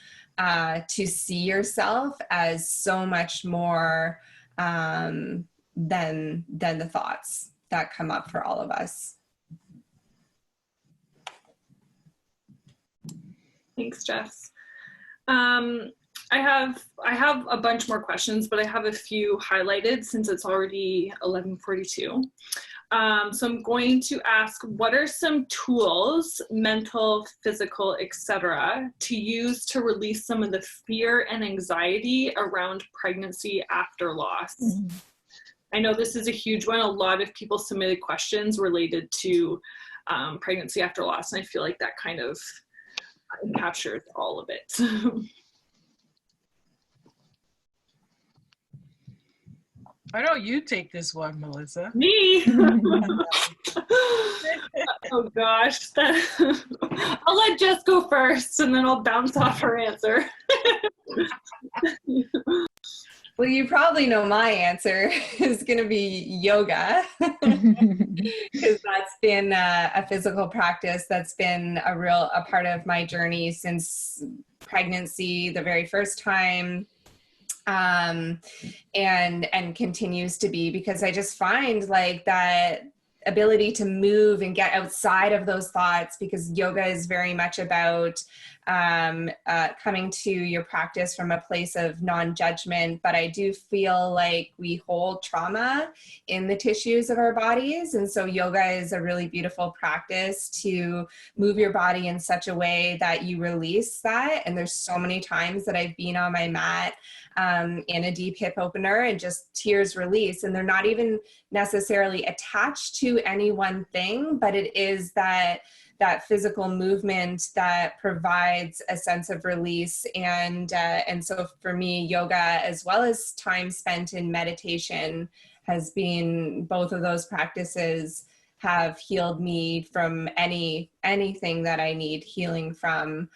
see yourself as so much more than the thoughts that come up for all of us. Thanks, Jess. I have a bunch more questions, but I have a few highlighted since it's already 11:42. So I'm going to ask, what are some tools, mental, physical, etc., to use to release some of the fear and anxiety around pregnancy after loss? Mm-hmm. I know this is a huge one. A lot of people submitted questions related to pregnancy after loss, and I feel like that kind of captures all of it. Why don't you take this one, Melissa? Me? Oh gosh. I'll let Jess go first and then I'll bounce off her answer. Well, you probably know my answer is going to be yoga, because that's been a physical practice that's been a part of my journey since pregnancy, the very first time. And continues to be, because I just find like that ability to move and get outside of those thoughts, because yoga is very much about coming to your practice from a place of non-judgment. But I do feel like we hold trauma in the tissues of our bodies. And so yoga is a really beautiful practice to move your body in such a way that you release that. And there's so many times that I've been on my mat in a deep hip opener and just tears release. And they're not even necessarily attached to any one thing, but it is that physical movement that provides a sense of release. And so for me, yoga, as well as time spent in meditation, has been, both of those practices have healed me from anything that I need healing from.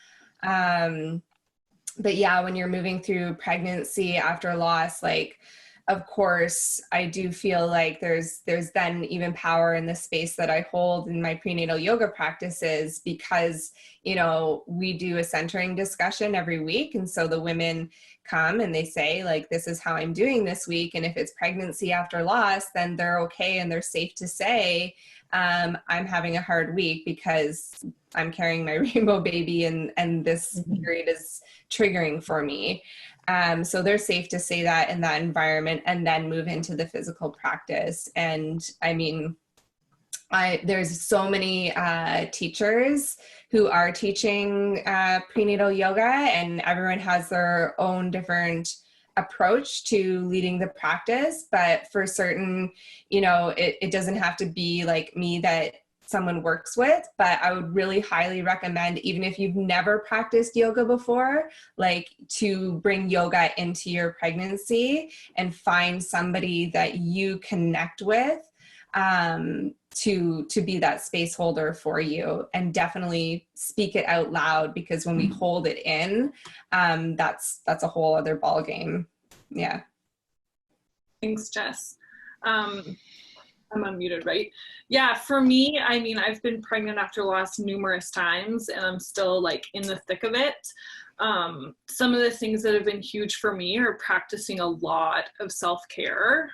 But yeah, when you're moving through pregnancy after loss, like, of course, I do feel like there's then even power in the space that I hold in my prenatal yoga practices, because, you know, we do a centering discussion every week. And so the women come and they say, like, this is how I'm doing this week. And if it's pregnancy after loss, then they're okay and they're safe to say, I'm having a hard week because I'm carrying my rainbow baby and this period is triggering for me. So they're safe to say that in that environment and then move into the physical practice. And I mean, there's so many teachers who are teaching prenatal yoga, and everyone has their own different approach to leading the practice. But for certain, you know, it doesn't have to be like me that someone works with, but I would really highly recommend, even if you've never practiced yoga before, like, to bring yoga into your pregnancy and find somebody that you connect with to be that space holder for you, and definitely speak it out loud, because when we hold it in, that's a whole other ball game. Yeah. Thanks, Jess. I'm unmuted, right? Yeah, for me, I mean, I've been pregnant after loss numerous times and I'm still like in the thick of it. Some of the things that have been huge for me are practicing a lot of self-care.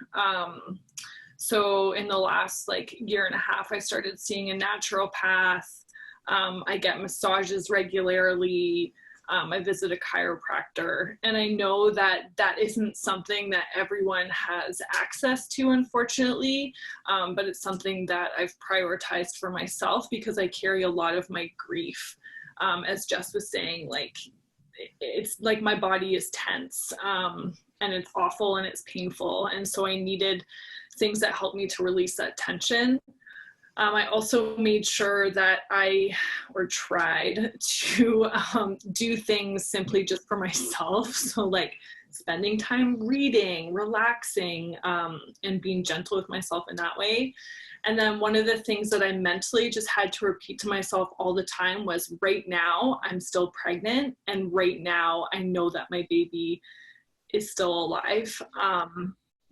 So in the last like year and a half, I started seeing a naturopath. I get massages regularly. I visit a chiropractor, and I know that that isn't something that everyone has access to, unfortunately, but it's something that I've prioritized for myself because I carry a lot of my grief. As Jess was saying, like, it's like my body is tense, and it's awful and it's painful, and so I needed things that help me to release that tension. I also made sure that I tried to do things simply just for myself. So like spending time reading, relaxing, and being gentle with myself in that way. And then one of the things that I mentally just had to repeat to myself all the time was, right now I'm still pregnant, and right now I know that my baby is still alive.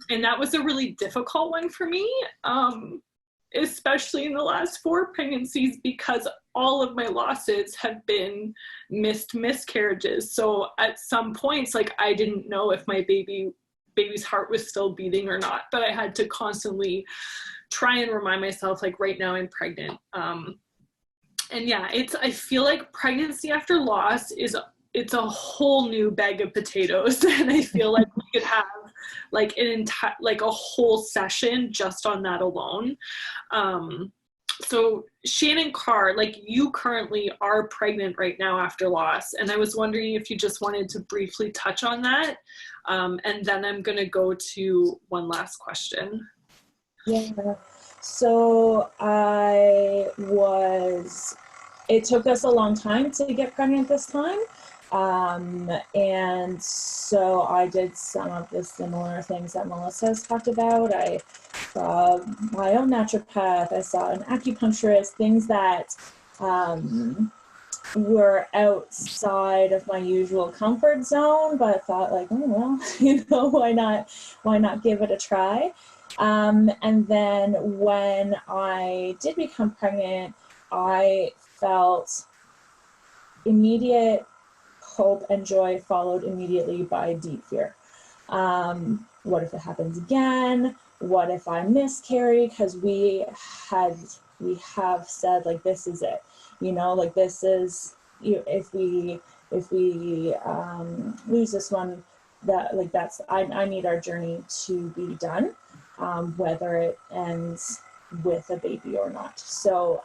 And that was a really difficult one for me. Especially in the last 4 pregnancies, because all of my losses have been miscarriages. So at some points, like, I didn't know if my baby's heart was still beating or not, but I had to constantly try and remind myself, like, right now I'm pregnant. And yeah, I feel like pregnancy after loss is it's a whole new bag of potatoes, and I feel like we could have like an entire, like a whole session just on that alone. So Shannon Carr, like you currently are pregnant right now after loss, and I was wondering if you just wanted to briefly touch on that, and then I'm going to go to one last question. Yeah, so it took us a long time to get pregnant this time. And so I did some of the similar things that Melissa has talked about. I saw my own naturopath, I saw an acupuncturist, things that were outside of my usual comfort zone, but I thought like, oh, well, you know, why not give it a try? And then when I did become pregnant, I felt immediate hope and joy followed immediately by deep fear. What if it happens again? What if I miscarry? Because we have said like, this is it, you know, like this is, if we lose this one, that like I need our journey to be done, whether it ends with a baby or not. So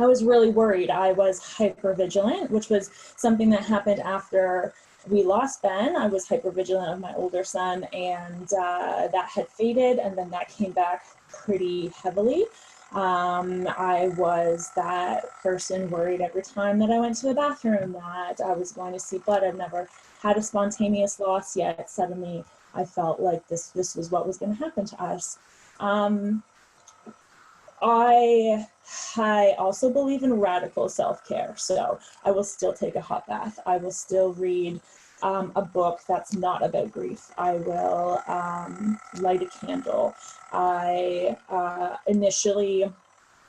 I was really worried. I was hypervigilant, which was something that happened after we lost Ben. I was hypervigilant of my older son, and that had faded, and then that came back pretty heavily. I was that person worried every time that I went to the bathroom that I was going to see blood. I've never had a spontaneous loss yet. Suddenly I felt like this was what was going to happen to us. I also believe in radical self-care, so I will still take a hot bath. I will still read a book that's not about grief. I will light a candle. I initially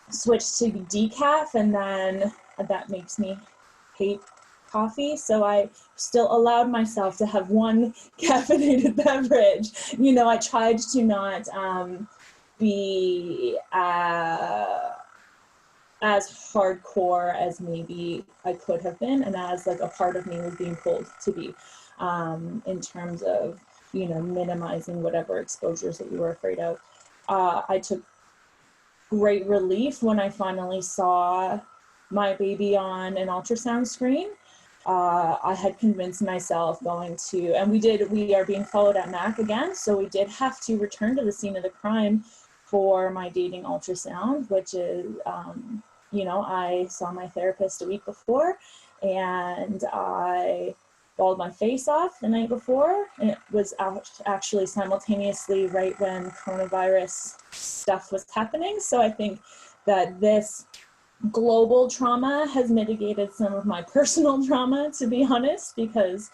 switched to decaf, and then that makes me hate coffee, so I still allowed myself to have one caffeinated beverage. You know, I tried to not be as hardcore as maybe I could have been, and as like a part of me was being pulled to be, in terms of, you know, minimizing whatever exposures that you were afraid of. I took great relief when I finally saw my baby on an ultrasound screen. I had convinced myself going to, and we are being followed at MAC again, so we did have to return to the scene of the crime for my dating ultrasound, which is, you know, I saw my therapist a week before, and I bawled my face off the night before, and it was actually simultaneously right when coronavirus stuff was happening. So I think that this global trauma has mitigated some of my personal trauma, to be honest, because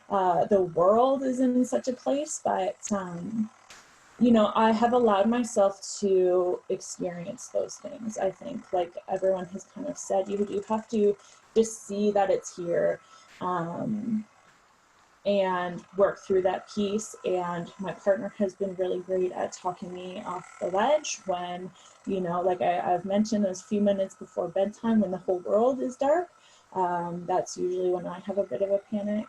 the world is in such a place. But you know, I have allowed myself to experience those things. I think, like everyone has kind of said, you have to just see that it's here, and work through that piece. And my partner has been really great at talking me off the ledge when, you know, like I've mentioned, those few minutes before bedtime when the whole world is dark. That's usually when I have a bit of a panic.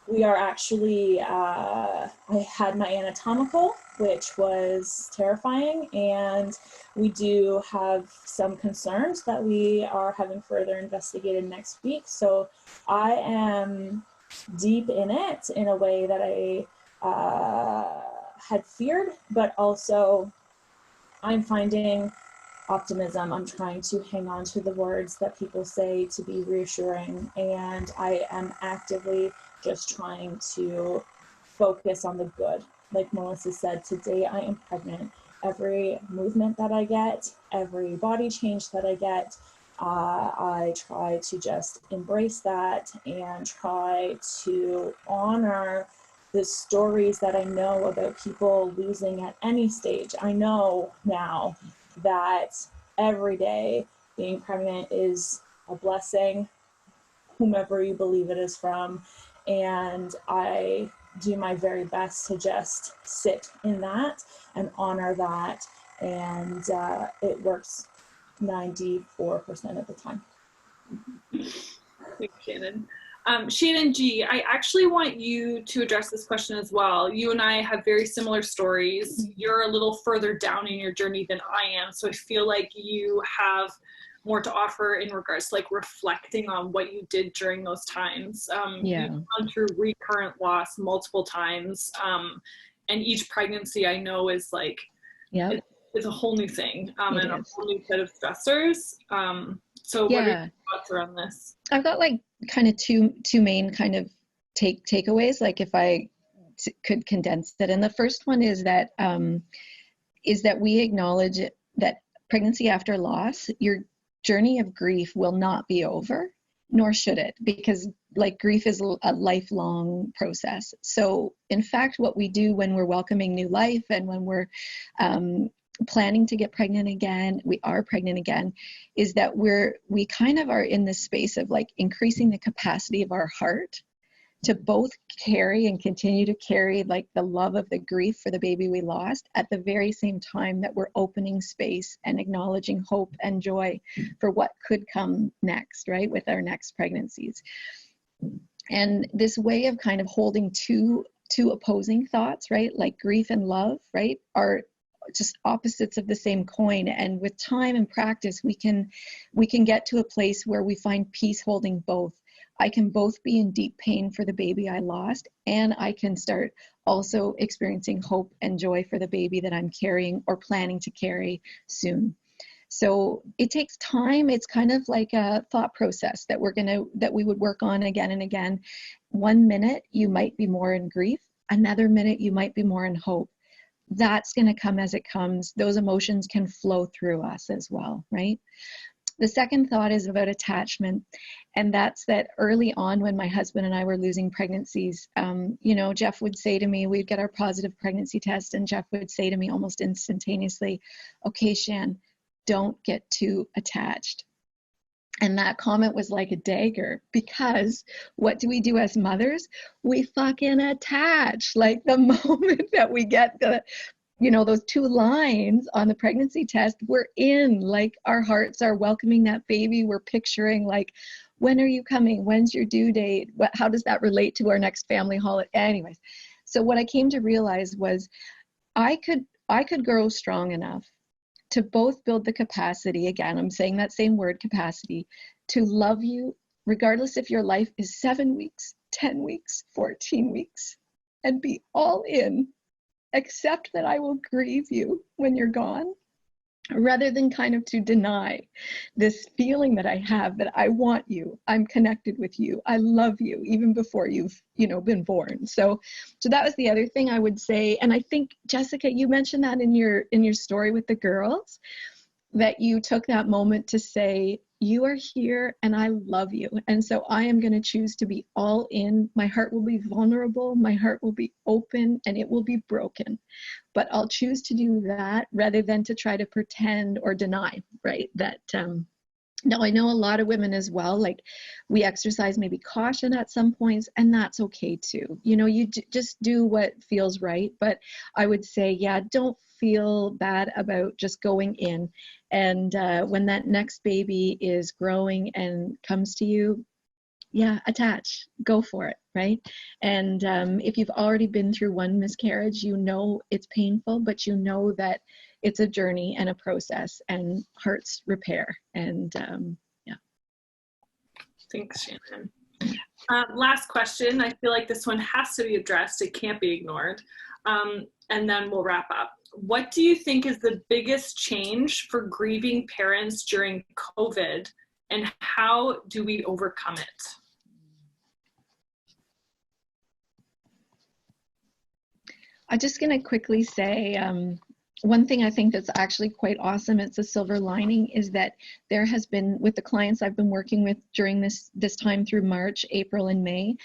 We are actually, I had my anatomical, which was terrifying, and we do have some concerns that we are having further investigated next week. So I am deep in it in a way that I had feared, but also I'm finding optimism. I'm trying to hang on to the words that people say to be reassuring, and I am actively just trying to focus on the good. Like Melissa said, today I am pregnant. Every movement that I get, every body change that I get, I try to just embrace that and try to honor the stories that I know about people losing at any stage. I know now that every day being pregnant is a blessing, whomever you believe it is from, and I do my very best to just sit in that and honor that, and it works 94% of the time. Thanks, Shannon. Shannon G, I actually want you to address this question as well. You and I have very similar stories. You're a little further down in your journey than I am, so I feel like you have more to offer in regards to like reflecting on what you did during those times. You've gone through recurrent loss multiple times, and each pregnancy I know is like, it's a whole new thing, and a whole new set of stressors. So what are your thoughts around this? I've got like kind of two main kind of takeaways, like if I could condense it. And the first one is that we acknowledge that pregnancy after loss, your journey of grief will not be over, nor should it, because like grief is a lifelong process. So in fact, what we do when we're welcoming new life and when we're planning to get pregnant again, we are pregnant again, is that we kind of are in this space of like increasing the capacity of our heart to both carry and continue to carry like the love of the grief for the baby we lost at the very same time that we're opening space and acknowledging hope and joy for what could come next, right, with our next pregnancies. And this way of kind of holding two opposing thoughts, right, like grief and love, right, are just opposites of the same coin. And with time and practice, we can get to a place where we find peace holding both. I can both be in deep pain for the baby I lost, and I can start also experiencing hope and joy for the baby that I'm carrying or planning to carry soon. So it takes time. It's kind of like a thought process that we would work on again and again. 1 minute you might be more in grief, another minute you might be more in hope. That's going to come as it comes. Those emotions can flow through us as well, right? The second thought is about attachment. And that's that early on when my husband and I were losing pregnancies, Jeff would say to me, we'd get our positive pregnancy test, and Jeff would say to me almost instantaneously, okay, Shan, don't get too attached. And that comment was like a dagger, because what do we do as mothers? We fucking attach. Like the moment that we get those 2 lines on the pregnancy test, we're in, like our hearts are welcoming that baby. We're picturing like, when are you coming? When's your due date? How does that relate to our next family holiday? Anyways, so what I came to realize was I could grow strong enough to both build the capacity, again, I'm saying that same word, capacity, to love you, regardless if your life is 7 weeks, 10 weeks, 14 weeks, and be all in, except that I will grieve you when you're gone, rather than kind of to deny this feeling that I have that I want you, I'm connected with you, I love you, even before you've, been born. So that was the other thing I would say. And I think, Jessica, you mentioned that in your story with the girls, that you took that moment to say, you are here and I love you. And so I am going to choose to be all in. My heart will be vulnerable. My heart will be open, and it will be broken. But I'll choose to do that rather than to try to pretend or deny, right? That, now I know a lot of women as well, like we exercise maybe caution at some points, and that's okay too. You just do what feels right. But I would say, don't feel bad about just going in. And when that next baby is growing and comes to you, attach, go for it, right? And if you've already been through one miscarriage, it's painful, but that it's a journey and a process, and hearts repair. And Thanks, Shannon. Last question. I feel like this one has to be addressed. It can't be ignored. And then we'll wrap up. What do you think is the biggest change for grieving parents during COVID, and how do we overcome it? I'm just going to quickly say, one thing I think that's actually quite awesome, it's a silver lining, is that there has been, with the clients I've been working with during this time through March, April, and May,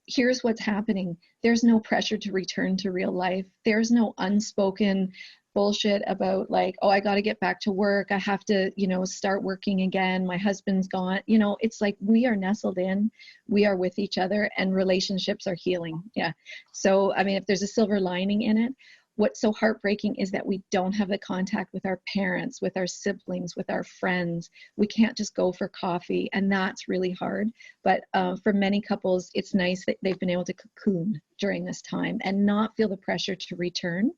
here's what's happening. There's no pressure to return to real life. There's no unspoken bullshit about like, oh, I got to get back to work. I have to, start working again. My husband's gone. It's like we are nestled in, we are with each other, and relationships are healing. Yeah. So, I mean, if there's a silver lining in it, what's so heartbreaking is that we don't have the contact with our parents, with our siblings, with our friends. We can't just go for coffee, and that's really hard. But for many couples, it's nice that they've been able to cocoon during this time and not feel the pressure to return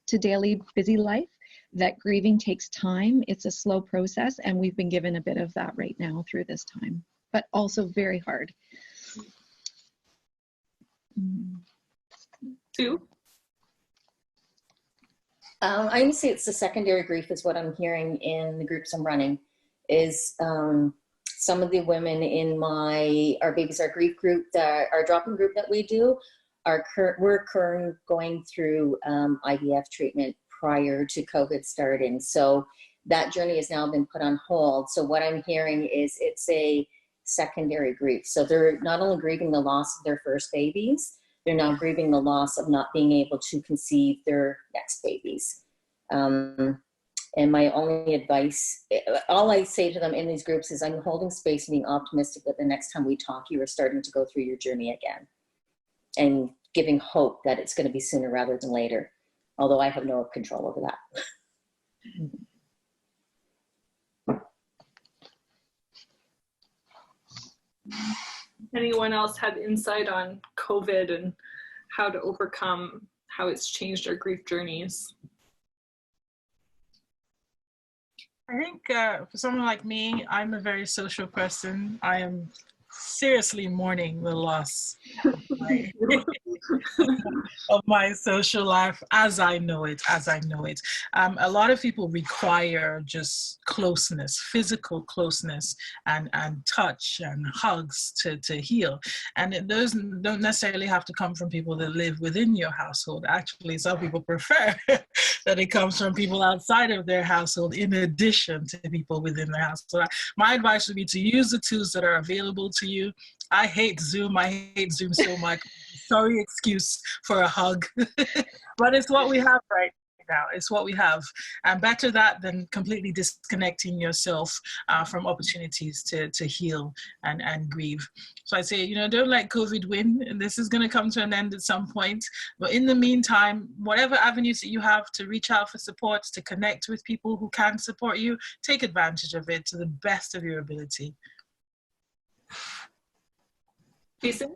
to daily busy life. That grieving takes time. It's a slow process, and we've been given a bit of that right now through this time, but also very hard. Sue? I would say it's the secondary grief is what I'm hearing in the groups I'm running, is some of the women in our Babies Are Grief group, our drop-in group that we do, we're currently going through IVF treatment prior to COVID starting. So that journey has now been put on hold. So what I'm hearing is it's a secondary grief. So they're not only grieving the loss of their first babies, they're now grieving the loss of not being able to conceive their next babies. And my only advice, all I say to them in these groups is I'm holding space and being optimistic that the next time we talk, you are starting to go through your journey again, and giving hope that it's going to be sooner rather than later, although I have no control over that. Anyone else have insight on COVID and how to overcome, how it's changed our grief journeys? I think for someone like me, I'm a very social person. I am seriously mourning the loss of my social life as I know it. A lot of people require just closeness, physical closeness, and touch and hugs to heal. And those don't necessarily have to come from people that live within your household. Actually, some people prefer that it comes from people outside of their household in addition to people within their house. So my advice would be to use the tools that are available to you. I hate Zoom so much. Sorry excuse for a hug, but it's what we have right now. It's what we have, and better that than completely disconnecting yourself from opportunities to heal and grieve. So I say, don't let COVID win. This is going to come to an end at some point. But in the meantime, whatever avenues that you have to reach out for support, to connect with people who can support you, take advantage of it to the best of your ability. Jason?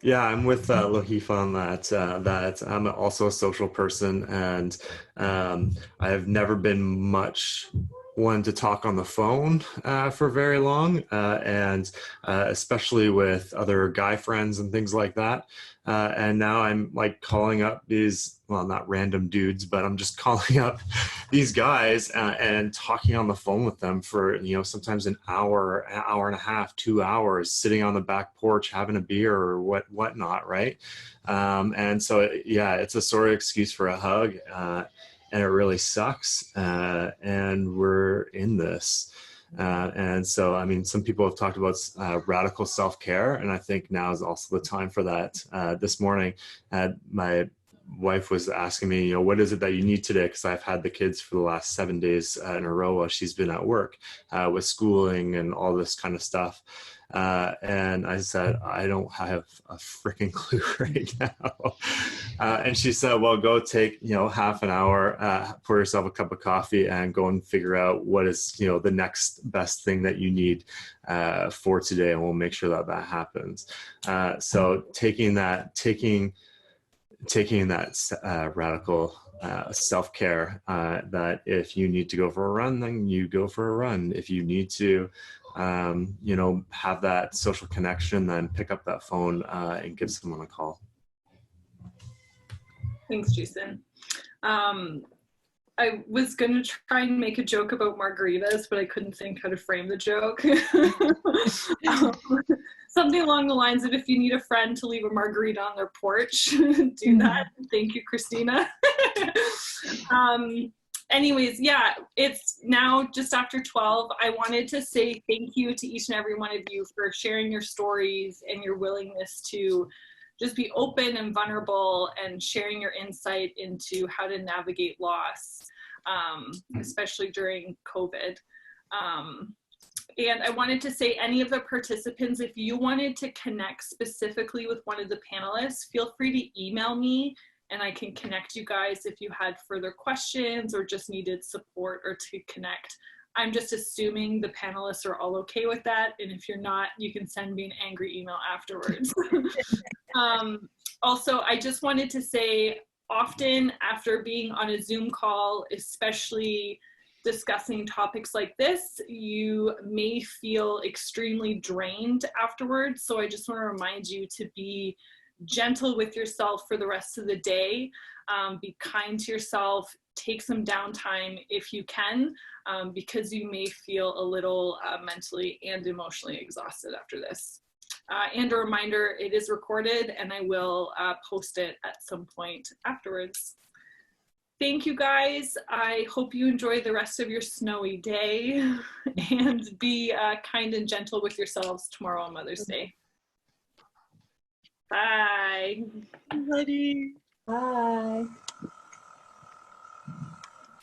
Yeah, I'm with Lahifa on that. That I'm also a social person, and I have never been much one to talk on the phone for very long, and especially with other guy friends and things like that. And now I'm like calling up these, well, not random dudes, but I'm just calling up these guys and talking on the phone with them for, sometimes an hour and a half, 2 hours, sitting on the back porch, having a beer or whatnot, right? And so, yeah, it's a sort of excuse for a hug, and it really sucks. And we're in this. And so, I mean, some people have talked about radical self-care, and I think now is also the time for that. This morning, my wife was asking me, what is it that you need today? Because I've had the kids for the last 7 days in a row while she's been at work with schooling and all this kind of stuff. And I said, I don't have a freaking clue right now. And she said, well, go take, half an hour, pour yourself a cup of coffee and go and figure out what is, the next best thing that you need for today. And we'll make sure that that happens. So taking that radical self-care, that if you need to go for a run, then you go for a run. If you need to, have that social connection, then pick up that phone and give someone a call. Thanks, Jason. I was going to try and make a joke about margaritas, but I couldn't think how to frame the joke. Something along the lines of, if you need a friend to leave a margarita on their porch, do that. Thank you, Christina. Anyways, yeah, it's now just after 12. I wanted to say thank you to each and every one of you for sharing your stories and your willingness to just be open and vulnerable and sharing your insight into how to navigate loss, especially during COVID. And I wanted to say, any of the participants, if you wanted to connect specifically with one of the panelists, feel free to email me and I can connect you guys if you had further questions or just needed support or to connect. I'm just assuming the panelists are all okay with that. And if you're not, you can send me an angry email afterwards. Also, I just wanted to say, often after being on a Zoom call, especially discussing topics like this, you may feel extremely drained afterwards. So I just want to remind you to be gentle with yourself for the rest of the day. Be kind to yourself, take some downtime if you can, because you may feel a little mentally and emotionally exhausted after this. And a reminder, it is recorded and I will post it at some point afterwards. Thank you guys. I hope you enjoy the rest of your snowy day and be kind and gentle with yourselves tomorrow on Mother's Day. Bye. Buddy. Bye.